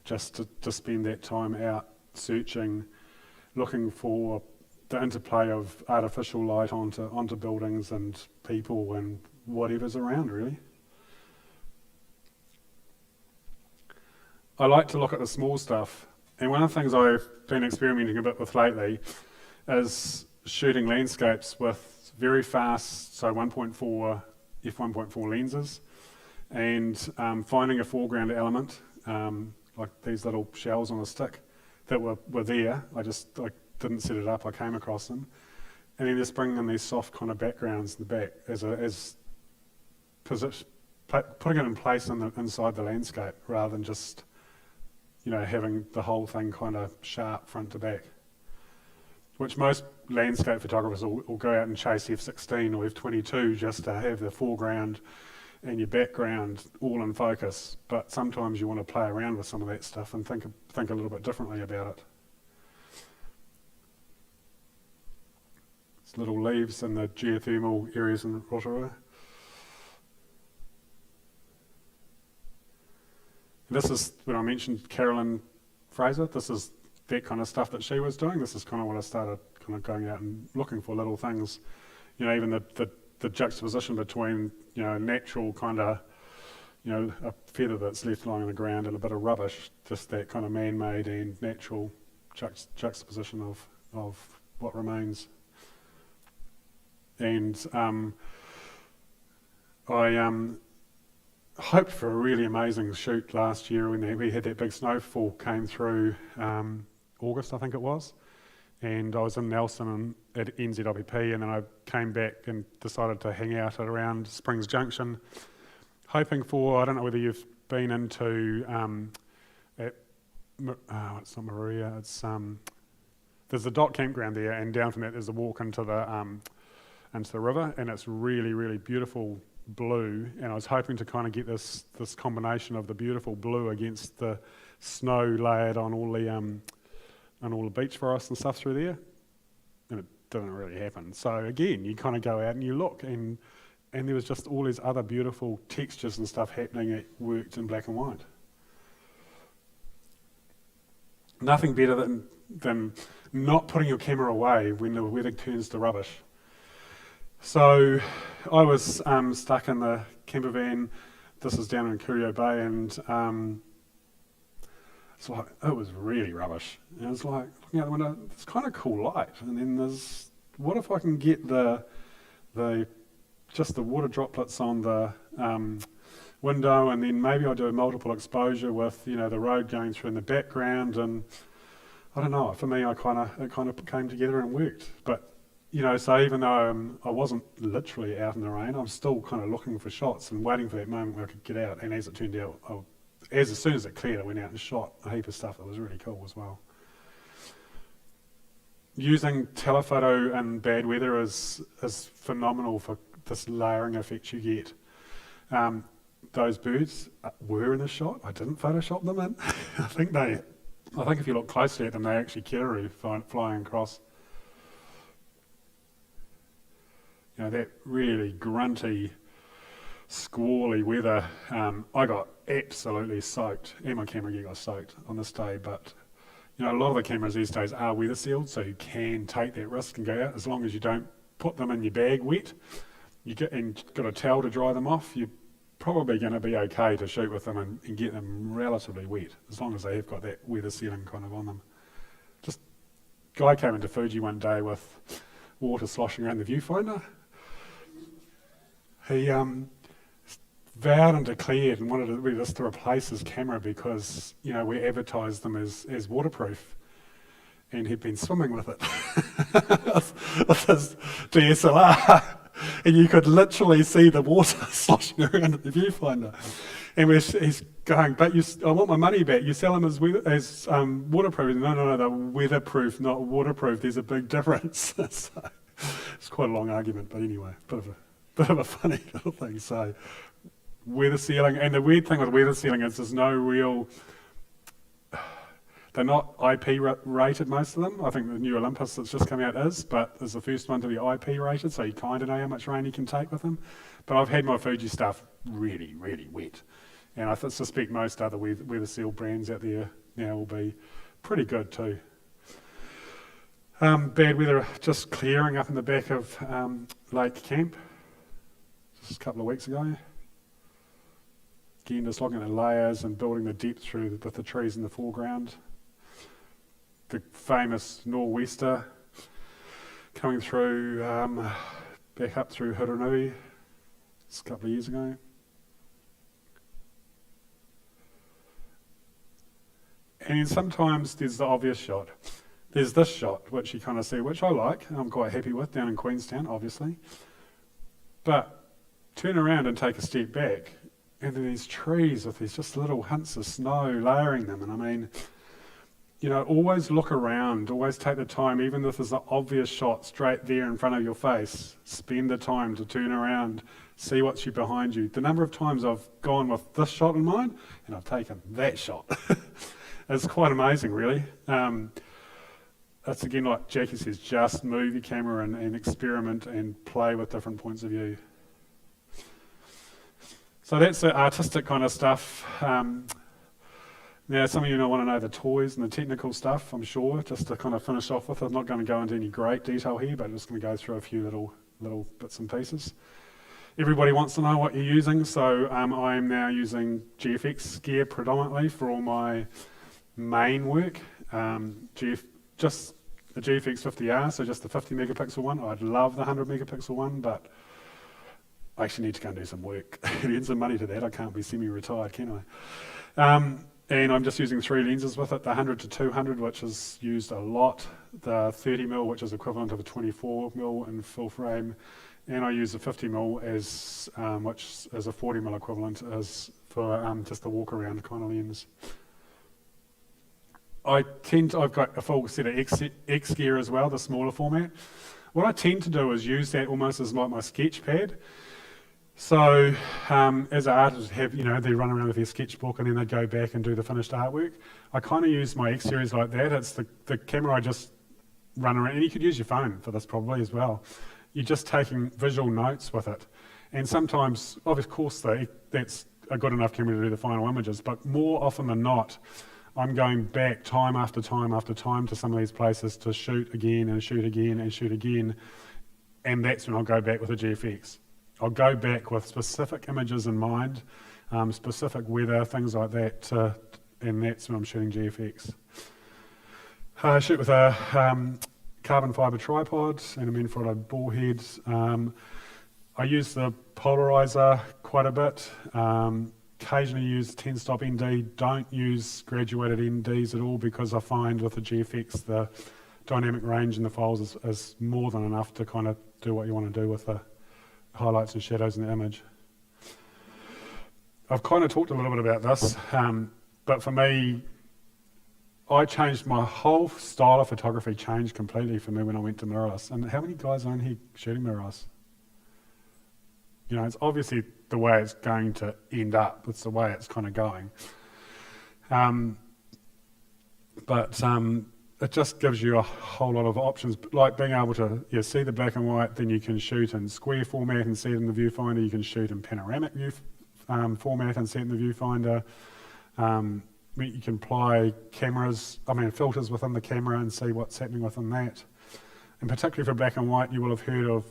just to spend that time out searching, looking for the interplay of artificial light onto buildings and people and whatever's around, really. I like to look at the small stuff, and one of the things I've been experimenting a bit with lately is shooting landscapes with very fast, so 1.4 f1.4 lenses, and finding a foreground element, like these little shells on a stick that were there. I didn't set it up, I came across them. And then just bringing in these soft kind of backgrounds in the back putting it in place inside the landscape rather than just, having the whole thing kind of sharp front to back. Which most landscape photographers will go out and chase F16 or F22 just to have the foreground and your background all in focus. But sometimes you want to play around with some of that stuff and think a little bit differently about it. It's little leaves in the geothermal areas in Rotorua. This is when I mentioned Carolyn Fraser. This is that kind of stuff that she was doing. This is kind of what I started kind of going out and looking for little things. Even the juxtaposition between, natural kind of, a feather that's left lying on the ground and a bit of rubbish, just that kind of man-made and natural juxtaposition of what remains. And I hoped for a really amazing shoot last year when we had that big snowfall came through August, I think it was, and I was in Nelson at NZWP, and then I came back and decided to hang out at around Springs Junction, hoping for, I don't know whether you've been into, it's not Maria, it's, there's a dot campground there, and down from that there's a walk into the river, and it's really, really beautiful blue, and I was hoping to kind of get this combination of the beautiful blue against the snow layered on all the beach forests and stuff through there, and it didn't really happen. So again, you kind of go out and you look, and there was just all these other beautiful textures and stuff happening that worked in black and white. Nothing better than not putting your camera away when the weather turns to rubbish. So I was stuck in the camper van. This is down in Curio Bay, and it's like, it was really rubbish. And it was like, looking out the window, it's kind of cool light. And then there's, what if I can get just the water droplets on the window, and then maybe I do a multiple exposure with, the road going through in the background, and I don't know, for me, it kind of came together and worked. But so even though I wasn't literally out in the rain, I'm still kind of looking for shots and waiting for that moment where I could get out. And as it turned out, as soon as it cleared, I went out and shot a heap of stuff that was really cool as well. Using telephoto and bad weather is phenomenal for this layering effect you get. Those birds were in the shot. I didn't Photoshop them in. I think if you look closely at them, they actually carry flying across. That really grunty, squally weather, I got absolutely soaked, and my camera gear got soaked on this day, but a lot of the cameras these days are weather sealed, so you can take that risk and go out, as long as you don't put them in your bag wet, and got a towel to dry them off, you're probably going to be okay to shoot with them and get them relatively wet, as long as they have got that weather sealing kind of on them. Just, guy came into Fuji one day with water sloshing around the viewfinder. He vowed and declared and wanted us to replace his camera because, we advertised them as waterproof. And he'd been swimming with it, with his DSLR. And you could literally see the water sloshing around the viewfinder. And he's going, but I want my money back. You sell them as waterproof. No, they're weatherproof, not waterproof. There's a big difference. So, it's quite a long argument, but anyway, bit of a funny little thing. So weather sealing, and the weird thing with weather sealing is there's no real, they're not IP rated, most of them. I think the new Olympus that's just come out is, but is the first one to be IP rated, so you kind of know how much rain you can take with them. But I've had my Fuji stuff really, really wet, and I suspect most other weather seal brands out there now will be pretty good too. Bad weather just clearing up in the back of Lake Camp just a couple of weeks ago. Again, just looking at the layers and building the depth through with the trees in the foreground. The famous nor'wester coming through, back up through Hurunui just a couple of years ago. And then sometimes there's the obvious shot. There's this shot, which you kind of see, which I like, I'm quite happy with, down in Queenstown, obviously. But turn around and take a step back, and then these trees with these just little hints of snow layering them. And I mean, you know, always look around, always take the time, even if there's an obvious shot straight there in front of your face, spend the time to turn around, see what's behind you. The number of times I've gone with this shot in mind, and I've taken that shot. It's quite amazing, really. That's again, like Jackie says, just move your camera and experiment and play with different points of view. So that's the artistic kind of stuff. Now, some of you want to know the toys and the technical stuff, I'm sure, just to kind of finish off with. I'm not going to go into any great detail here, but I'm just going to go through a few little bits and pieces. Everybody wants to know what you're using, so I am now using GFX gear predominantly for all my main work. Just the GFX 50R, so just the 50 megapixel one. I'd love the 100 megapixel one, but I actually need to go and do some work. Need some money to that. I can't be semi-retired, can I? And I'm just using 3 lenses with it, the 100 to 200, which is used a lot, the 30mm, which is equivalent of a 24mm in full frame, and I use the 50mm as, which is a 40mm equivalent as for just the walk around kind of lens. I've got a full set of X gear as well, the smaller format. What I tend to do is use that almost as like my sketch pad. So as artists have, you know, they run around with their sketchbook and then they go back and do the finished artwork. I kind of use my X series like that. It's the camera I just run around, and you could use your phone for this probably as well. You're just taking visual notes with it. And sometimes, of course, that's a good enough camera to do the final images, but more often than not, I'm going back time after time after time to some of these places to shoot again and shoot again and shoot again, and that's when I'll go back with the GFX. I'll go back with specific images in mind, specific weather, things like that, and that's when I'm shooting GFX. I shoot with a carbon fibre tripod and a Manfrotto ball head. I use the polarizer quite a bit. Occasionally use 10-stop ND. Don't use graduated NDs at all, because I find with the GFX the dynamic range in the files is more than enough to kind of do what you want to do with the highlights and shadows in the image. I've kind of talked a little bit about this, but for me, I changed my whole style of photography, changed completely for me when I went to mirrorless. And how many guys are in here shooting mirrorless? You know, it's obviously the way it's going to end up. It's the way it's kind of going. But it just gives you a whole lot of options, like being able to see the black and white, then you can shoot in square format and see it in the viewfinder. You can shoot in panoramic view format and see it in the viewfinder. You can apply filters within the camera and see what's happening within that. And particularly for black and white, you will have heard of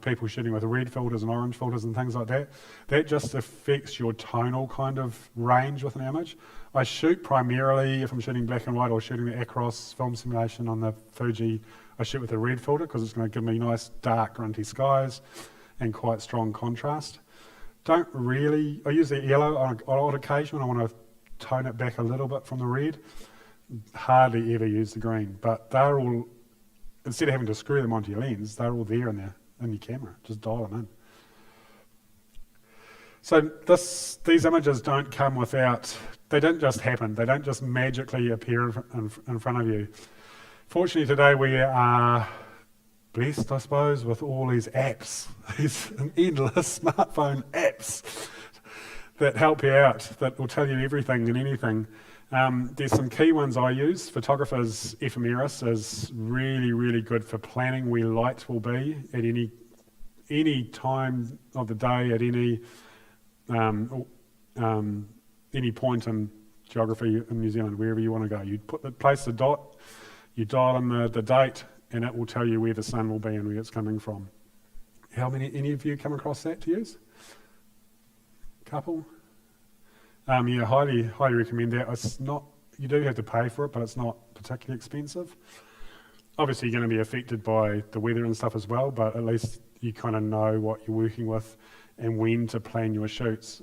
people shooting with red filters and orange filters and things like that. That just affects your tonal kind of range with an image. I shoot primarily, if I'm shooting black and white or shooting the Acros film simulation on the Fuji, I shoot with a red filter because it's going to give me nice dark grunty skies and quite strong contrast. I use the yellow on odd occasion when I want to tone it back a little bit from the red. Hardly ever use the green, but they're all, instead of having to screw them onto your lens, they're all there in your camera. Just dial them in. So these images don't come without, they don't just happen. They don't just magically appear in front of you. Fortunately today we are blessed, I suppose, with all these apps, these endless smartphone apps that help you out, that will tell you everything and anything. There's some key ones I use. Photographer's Ephemeris is really, really good for planning where light will be at any time of the day, at any point in geography in New Zealand, wherever you want to go. You place the dot, you dial in the date, and it will tell you where the sun will be and where it's coming from. Any of you come across that to use? Couple? Highly recommend that. It's not, you do have to pay for it, but it's not particularly expensive. Obviously you're going to be affected by the weather and stuff as well, but at least you kind of know what you're working with and when to plan your shoots.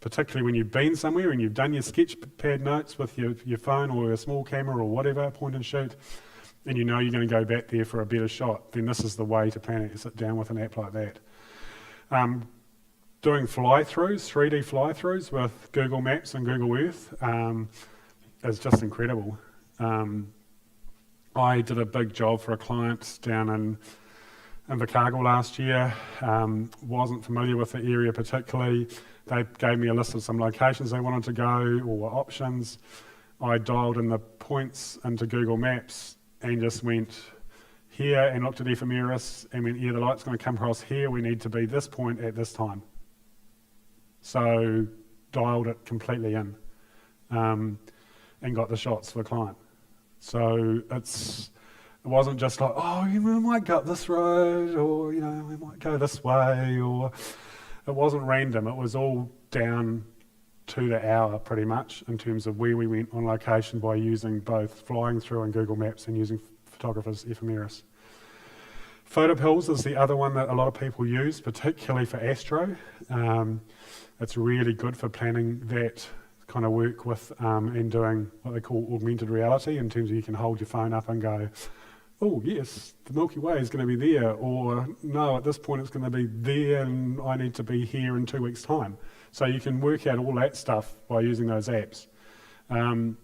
particularly when you've been somewhere and you've done your sketch pad notes with your phone or a small camera or whatever, point and shoot, and you know you're going to go back there for a better shot, then this is the way to plan it. You sit down with an app like that. Doing fly-throughs, 3D fly-throughs with Google Maps and Google Earth is just incredible. I did a big job for a client down in Invercargill last year. Wasn't familiar with the area particularly. They gave me a list of some locations they wanted to go or options. I dialed in the points into Google Maps and just went here and looked at ephemeris and went, yeah, the light's going to come across here. We need to be this point at this time. So dialed it completely in and got the shots for the client. So it wasn't just like, oh, we might go up this road, or we might go this way, or it wasn't random. It was all down to the hour pretty much in terms of where we went on location by using both flying through and Google Maps and using photographers' ephemeris. Photopills is the other one that a lot of people use, particularly for astro. It's really good for planning that kind of work with and doing what they call augmented reality, in terms of you can hold your phone up and go, oh yes, the Milky Way is going to be there, or no, at this point it's going to be there and I need to be here in 2 weeks' time. So you can work out all that stuff by using those apps. And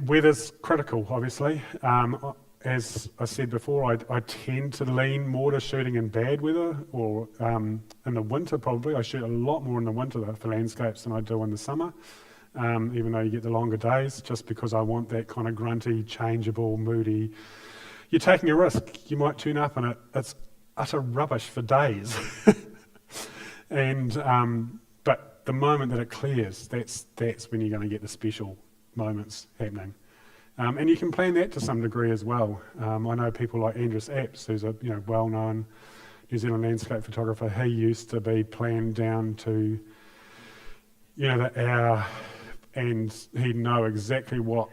weather's critical, obviously. As I said before, I tend to lean more to shooting in bad weather, or in the winter probably. I shoot a lot more in the winter for landscapes than I do in the summer, even though you get the longer days, just because I want that kind of grunty, changeable, moody. You're taking a risk. You might tune up and it's utter rubbish for days. But the moment that it clears, that's when you're going to get the special moments happening. And you can plan that to some degree as well. I know people like Andrus Apps, who's a well-known New Zealand landscape photographer. He used to be planned down to the hour, and he'd know exactly what,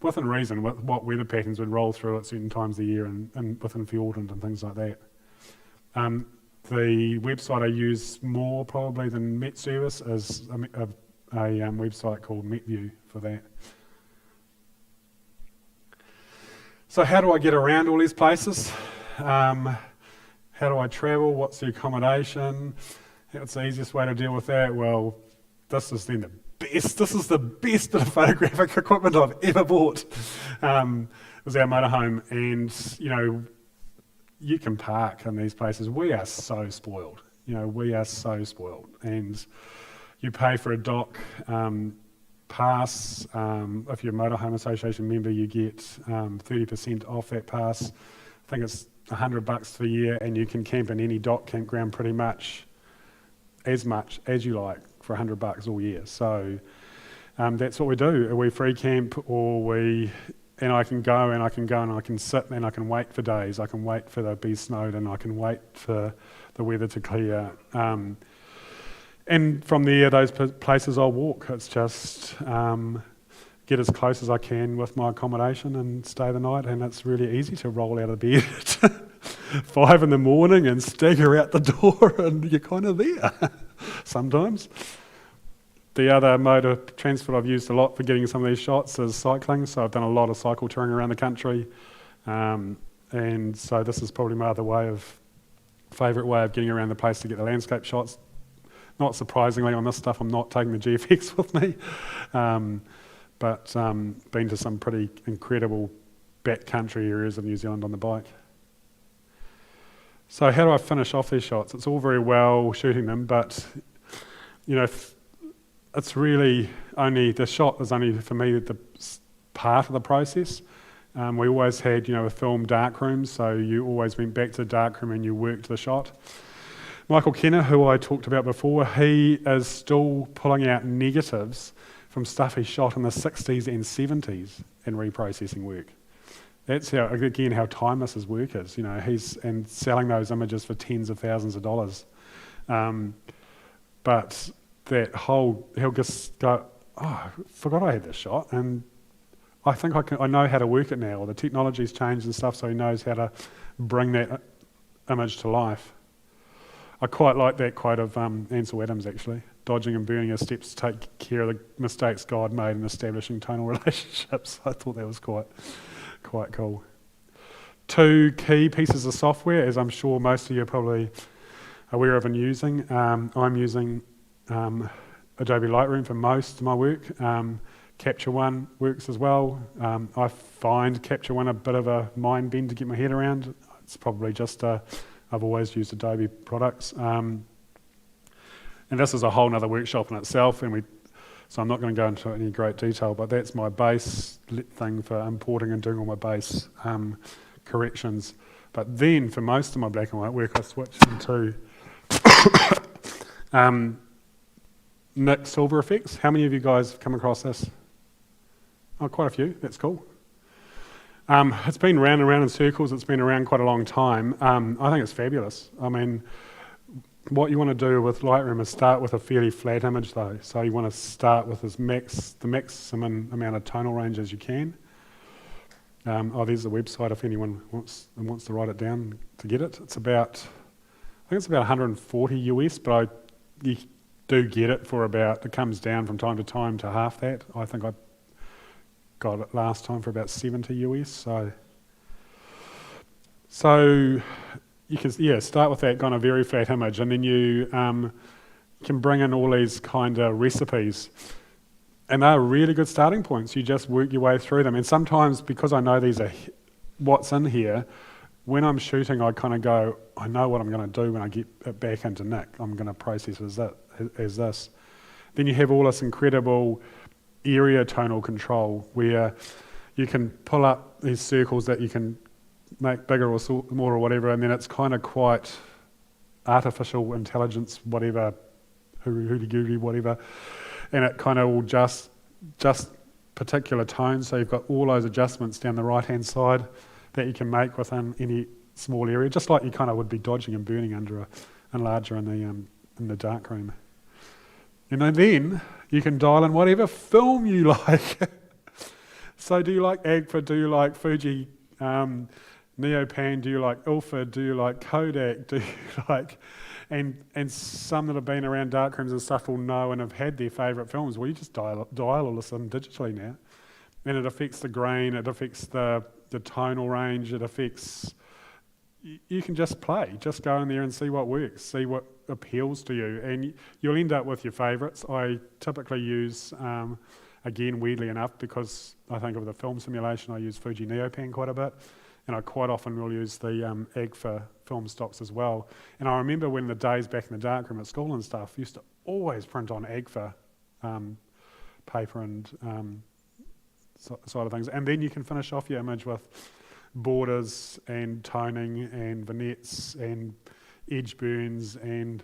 within reason, what weather patterns would roll through at certain times of the year and within Fiordland and things like that. The website I use more probably than Met Service is a website called MetView for that. So how do I get around all these places? How do I travel? What's the accommodation? What's the easiest way to deal with that? Well, this is then the best. This is the best bit of photographic equipment I've ever bought. It was our motorhome, and you can park in these places. We are so spoiled. We are so spoiled, and you pay for a dock pass. If you're a motorhome association member, you get 30% off that pass. I think it's $100 for the year, and you can camp in any dock campground pretty much as you like for $100 all year. So that's what we do. We free camp, and I can go and I can sit and I can wait for days. I can wait for the be snowed, and I can wait for the weather to clear. And from there, those places I'll walk. It's just get as close as I can with my accommodation and stay the night. And it's really easy to roll out of bed at 5 in the morning and stagger out the door, and you're kind of there sometimes. The other mode of transport I've used a lot for getting some of these shots is cycling. So I've done a lot of cycle touring around the country. And so this is probably my other favourite way of getting around the place to get the landscape shots. Not surprisingly, on this stuff, I'm not taking the GFX with me, but been to some pretty incredible backcountry areas of New Zealand on the bike. So how do I finish off these shots? It's all very well shooting them, but it's really the shot is only for me the part of the process. We always had a film darkroom, so you always went back to the darkroom and you worked the shot. Michael Kenner, who I talked about before, he is still pulling out negatives from stuff he shot in the 60s and 70s and reprocessing work. That's how timeless his work is. He's selling those images for tens of thousands of dollars. But he'll just go, oh, I forgot I had this shot, and I think I know how to work it now, or the technology's changed and stuff, so he knows how to bring that image to life. I quite like that quote of Ansel Adams, actually. dodging and burning are steps to take care of the mistakes God made in establishing tonal relationships. I thought that was quite cool. 2 key pieces of software, as I'm sure most of you are probably aware of and using. I'm using Adobe Lightroom for most of my work. Capture One works as well. I find Capture One a bit of a mind bend to get my head around. It's probably just I've always used Adobe products. And this is a whole nother workshop in itself, so I'm not going to go into any great detail, but that's my base thing for importing and doing all my base corrections. But then for most of my black and white work, I switched into Nick Silver Effects. How many of you guys have come across this? Oh, quite a few. That's cool. It's been round and round in circles. It's been around quite a long time. I think it's fabulous. I mean, what you want to do with Lightroom is start with a fairly flat image though. So you want to start with the maximum amount of tonal range as you can. There's the website if anyone wants to write it down to get it. I think it's about 140 US, but you do get it for it comes down from time to time to half that. I think I got it last time for about 70 US. So you can start with that kind of very flat image, and then you can bring in all these kind of recipes, and they're really good starting points. You just work your way through them, and sometimes because I know these are what's in here, when I'm shooting I kind of go, I know what I'm going to do when I get it back into Nick. I'm going to process as this. Then you have all this incredible area tonal control where you can pull up these circles that you can make bigger or more or whatever, and then it's kind of quite artificial intelligence, whatever, hooty-goody, whatever, and it kind of will just particular tones. So you've got all those adjustments down the right-hand side that you can make within any small area, just like you kind of would be dodging and burning under a enlarger in the darkroom. And then you can dial in whatever film you like. So do you like Agfa? Do you like Fuji Neopan? Do you like Ilford? Do you like Kodak? Do you like... And some that have been around darkrooms and stuff will know and have had their favourite films. Well, you just dial all this in digitally now. And it affects the grain, it affects the tonal range, it affects... You can just play. Just go in there and see what works, see what appeals to you. And you'll end up with your favourites. I typically use... again, weirdly enough, because I think of the film simulation, I use Fuji Neopan quite a bit, and I quite often will use the Agfa film stocks as well. And I remember when the days back in the darkroom at school and stuff, used to always print on Agfa paper and side of things. And then you can finish off your image with borders and toning and vignettes and edge burns, and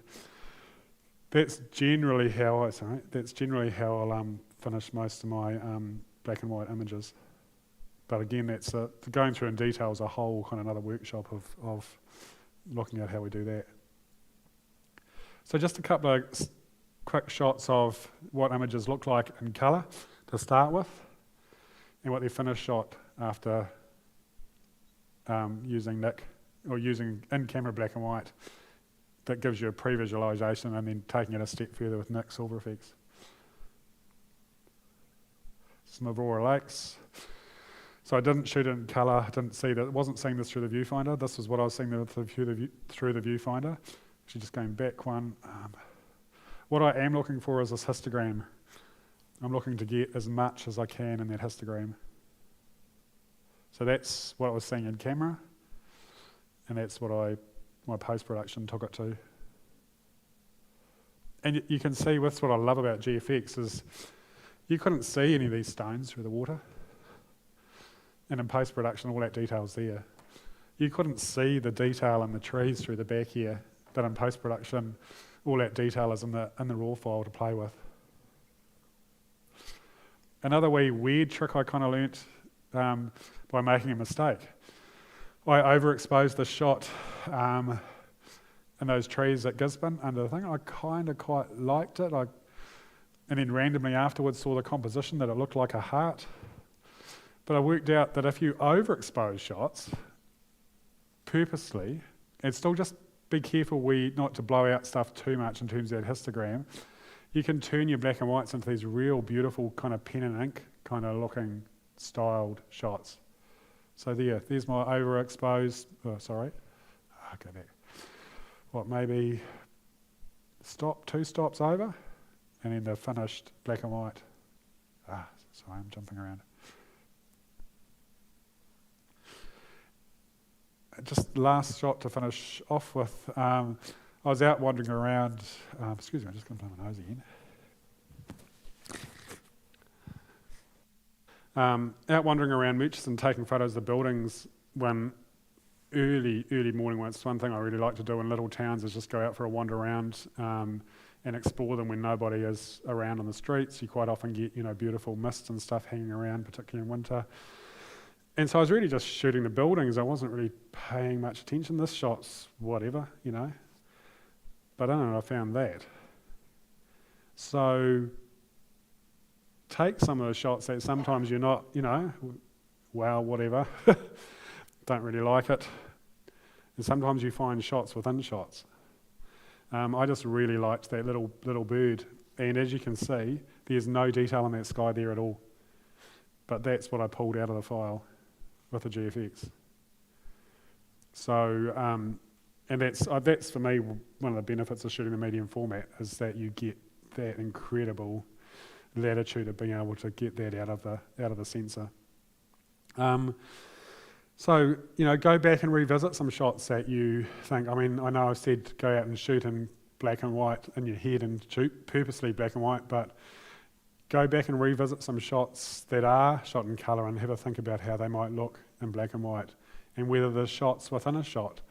that's generally how I'll finish most of my black and white images. But again, that's going through in detail is a whole kind of another workshop of looking at how we do that. So just a couple of quick shots of what images look like in colour to start with, and what their finished shot after using Nick, or using in-camera black and white, that gives you a pre-visualisation, and then taking it a step further with Nick Silver Effects. Some Aurora Lakes. So I didn't shoot it in colour, wasn't seeing this through the viewfinder. This was what I was seeing through the viewfinder. Actually just going back one. What I am looking for is this histogram. I'm looking to get as much as I can in that histogram. So that's what I was seeing in camera, and that's what my post-production took it to. And you can see, that's what I love about GFX, is you couldn't see any of these stones through the water. And in post-production, all that detail's there. You couldn't see the detail in the trees through the back here, but in post-production, all that detail is in the raw file to play with. Another wee weird trick I kind of learnt by making a mistake. I overexposed the shot in those trees at Gisborne under the thing. I kind of quite liked it. And then randomly afterwards saw the composition that it looked like a heart. But I worked out that if you overexpose shots purposely, and still just be careful not to blow out stuff too much in terms of that histogram, you can turn your black and whites into these real beautiful kind of pen and ink kind of looking styled shots. So there's my overexposed, go back. Maybe two stops over, and then the finished black and white. Sorry, I'm jumping around. Just last shot to finish off with. I was out wandering around. Excuse me, I'm just going to blow my nose again. Out wandering around Murchison taking photos of the buildings one early morning. It's one thing I really like to do in little towns is just go out for a wander around and explore them when nobody is around on the streets. You quite often get beautiful mist and stuff hanging around, particularly in winter. And so I was really just shooting the buildings. I wasn't really paying much attention. This shot's whatever, But I don't know, I found that. So take some of the shots that sometimes you're not, wow, whatever. Don't really like it. And sometimes you find shots within shots. I just really liked that little bird. And as you can see, there's no detail in that sky there at all. But that's what I pulled out of the file with the GFX. So, and that's for me one of the benefits of shooting the medium format is that you get that incredible latitude of being able to get that out of the sensor. So, go back and revisit some shots that you think, I know I said go out and shoot in black and white in your head and shoot purposely black and white, but go back and revisit some shots that are shot in colour and have a think about how they might look in black and white and whether there's shots within a shot.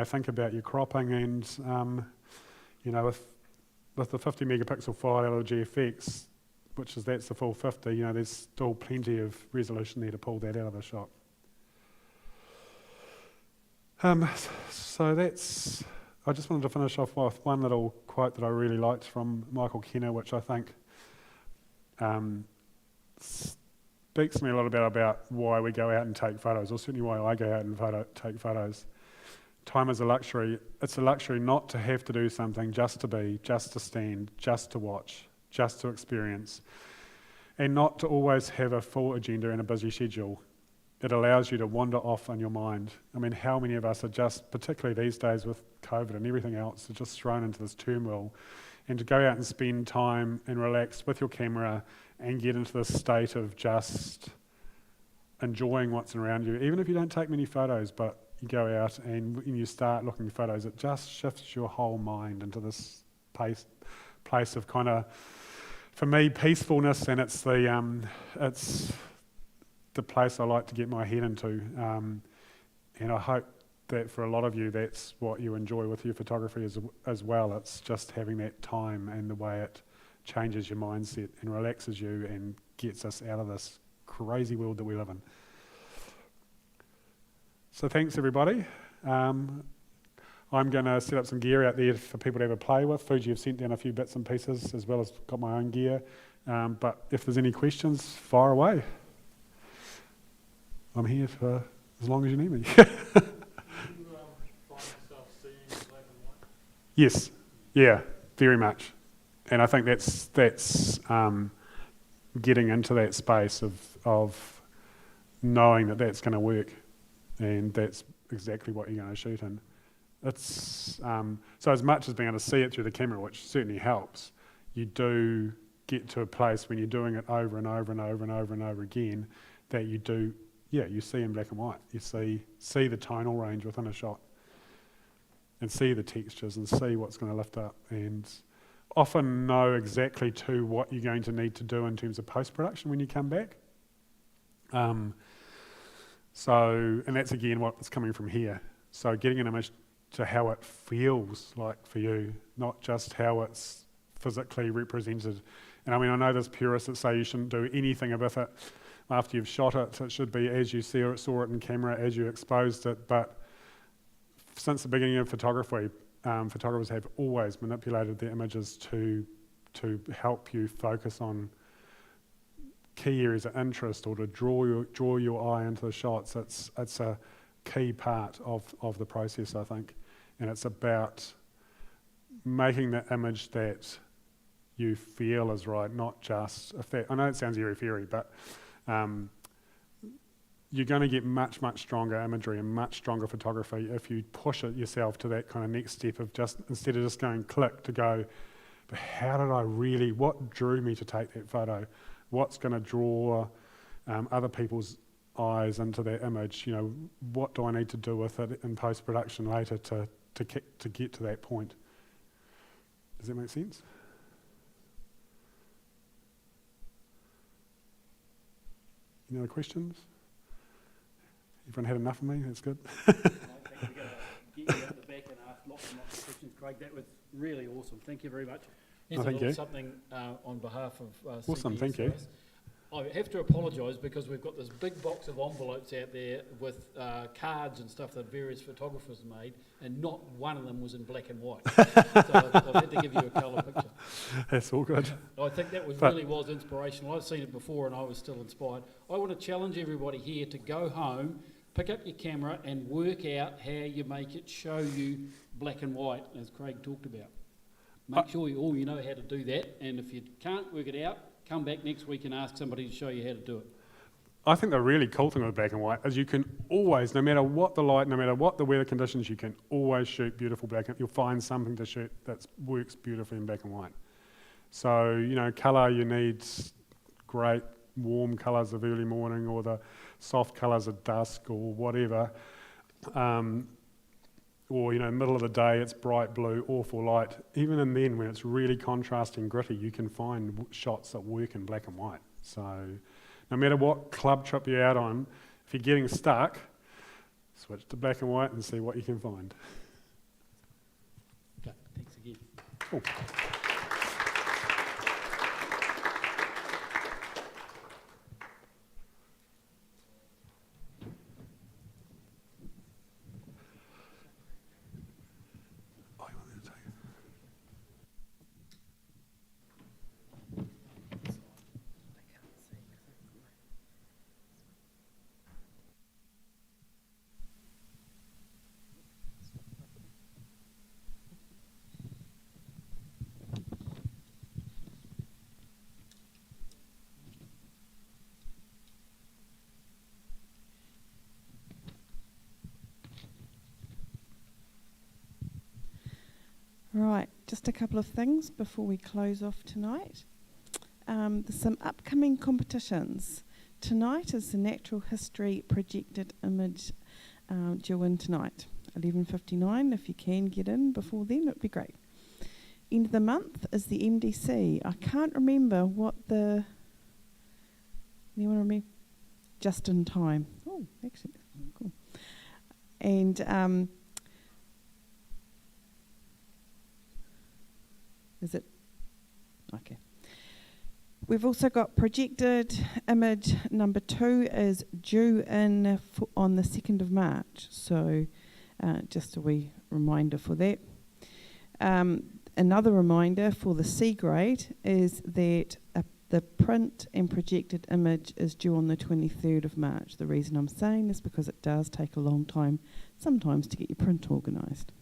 Think about your cropping and, with the 50 megapixel file out of the GFX, that's the full 50, there's still plenty of resolution there to pull that out of the shot. So I just wanted to finish off with one little quote that I really liked from Michael Kenner, which I think speaks to me a little bit about why we go out and take photos, or certainly why I go out and take photos. Time is a luxury. It's a luxury not to have to do something, just to be, just to stand, just to watch, just to experience, and not to always have a full agenda and a busy schedule. It allows you to wander off in your mind. How many of us are just, particularly these days with COVID and everything else, are just thrown into this turmoil, and to go out and spend time and relax with your camera and get into this state of just enjoying what's around you, even if you don't take many photos, but you go out and when you start looking at photos, it just shifts your whole mind into this place of kind of, for me, peacefulness, and it's the place I like to get my head into, and I hope that for a lot of you that's what you enjoy with your photography as well. It's just having that time and the way it changes your mindset and relaxes you and gets us out of this crazy world that we live in. So thanks everybody. I'm going to set up some gear out there for people to have a play with. Fuji have sent down a few bits and pieces as well as got my own gear. But if there's any questions, fire away. I'm here for as long as you need me. Find yourself seeing black and white? Yes, yeah, very much. And I think that's getting into that space of knowing that that's going to work, and that's exactly what you're going to shoot in. It's so as much as being able to see it through the camera, which certainly helps, you do get to a place when you're doing it over and over and over and over and over again that you do. Yeah, you see in black and white. You see the tonal range within a shot, and see the textures, and see what's going to lift up, and often know exactly to what you're going to need to do in terms of post-production when you come back. And that's again what's coming from here. So getting an image to how it feels like for you, not just how it's physically represented. And I know there's purists that say you shouldn't do anything with it after you've shot it. It should be as you saw it in camera, as you exposed it. But since the beginning of photography, photographers have always manipulated their images to help you focus on key areas of interest, or to draw your eye into the shots. It's a key part of the process, I think, and it's about making the image that you feel is right, not just if that. I know it sounds airy-fairy, but you're going to get much, much stronger imagery and much stronger photography if you push it yourself to that kind of next step of just, instead of just going click, to go, but how did I really, what drew me to take that photo? What's going to draw other people's eyes into that image? You know, what do I need to do with it in post-production later to get to that point? Does that make sense? Any other questions? Everyone had enough of me? That's good. I think we're going to get you out the back and ask lots and lots of questions, Craig. That was really awesome. Thank you very much. Here's thank you. Something on behalf of Awesome, CPS thank you. I have to apologise because we've got this big box of envelopes out there with cards and stuff that various photographers made, and not one of them was in black and white. So I've had to give you a colour picture. That's all good. I think that really was inspirational. I've seen it before and I was still inspired. I want to challenge everybody here to go home, pick up your camera and work out how you make it show you black and white, as Craig talked about. Make sure you know how to do that, and if you can't work it out, come back next week and ask somebody to show you how to do it. I think the really cool thing with black and white is you can always, no matter what the light, no matter what the weather conditions, you can always shoot beautiful black and white. You'll find something to shoot that works beautifully in black and white. So, you know, colour, you need great warm colours of early morning or the soft colours of dusk or whatever. Or, you know, middle of the day, it's bright blue, awful light. Even in then, when it's really contrasting and gritty, you can find shots that work in black and white. So no matter what club trip you're out on, if you're getting stuck, switch to black and white and see what you can find. Okay, thanks again. Cool. Right, just a couple of things before we close off tonight. There's some upcoming competitions. Tonight is the Natural History Projected Image due in tonight, 11:59. If you can get in before then, it would be great. End of the month is the MDC. I can't remember what the... Anyone remember? Just in time. Oh, actually, cool. And... Is it? Okay. We've also got projected image number 2 is due in on the 2nd of March. So just a wee reminder for that. Another reminder for the C grade is that the print and projected image is due on the 23rd of March. The reason I'm saying this is because it does take a long time sometimes to get your print organised.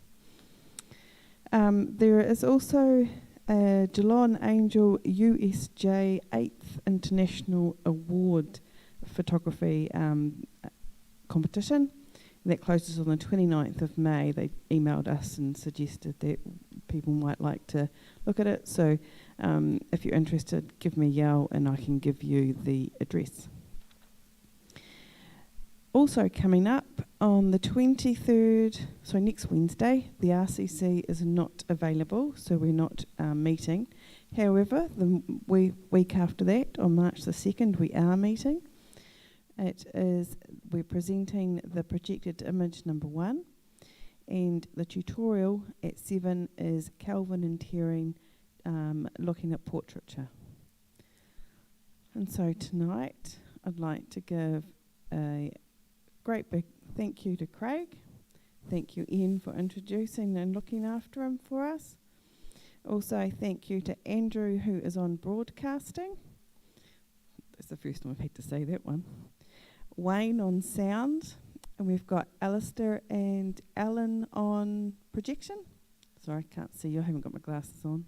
There is also a Geelong Angel USJ 8th International Award Photography competition. That closes on the 29th of May. They emailed us and suggested that people might like to look at it. So if you're interested, give me a yell and I can give you the address. Also coming up on the 23rd, so next Wednesday, the RCC is not available, so we're not meeting. However, the week after that, on March the 2nd, we are meeting. We're presenting the projected image number 1, and the tutorial at 7 is Calvin and Tearing looking at portraiture. And so tonight, I'd like to give a great big thank you to Craig. Thank you, Ian, for introducing and looking after him for us. Also, thank you to Andrew, who is on broadcasting. That's the first time I've had to say that one. Wayne on sound. And we've got Alistair and Alan on projection. Sorry, I can't see you. I haven't got my glasses on.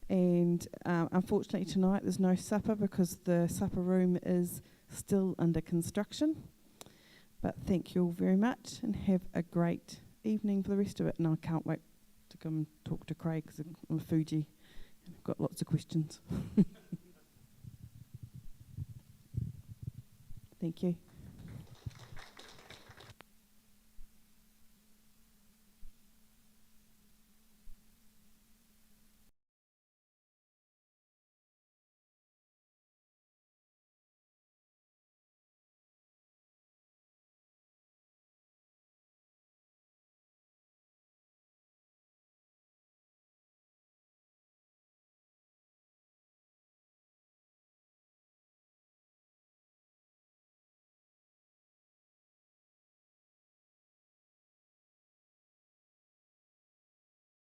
And unfortunately tonight there's no supper because the supper room is still under construction. But thank you all very much and have a great evening for the rest of it. And I can't wait to come and talk to Craig because I'm a Fuji and I've got lots of questions. Thank you.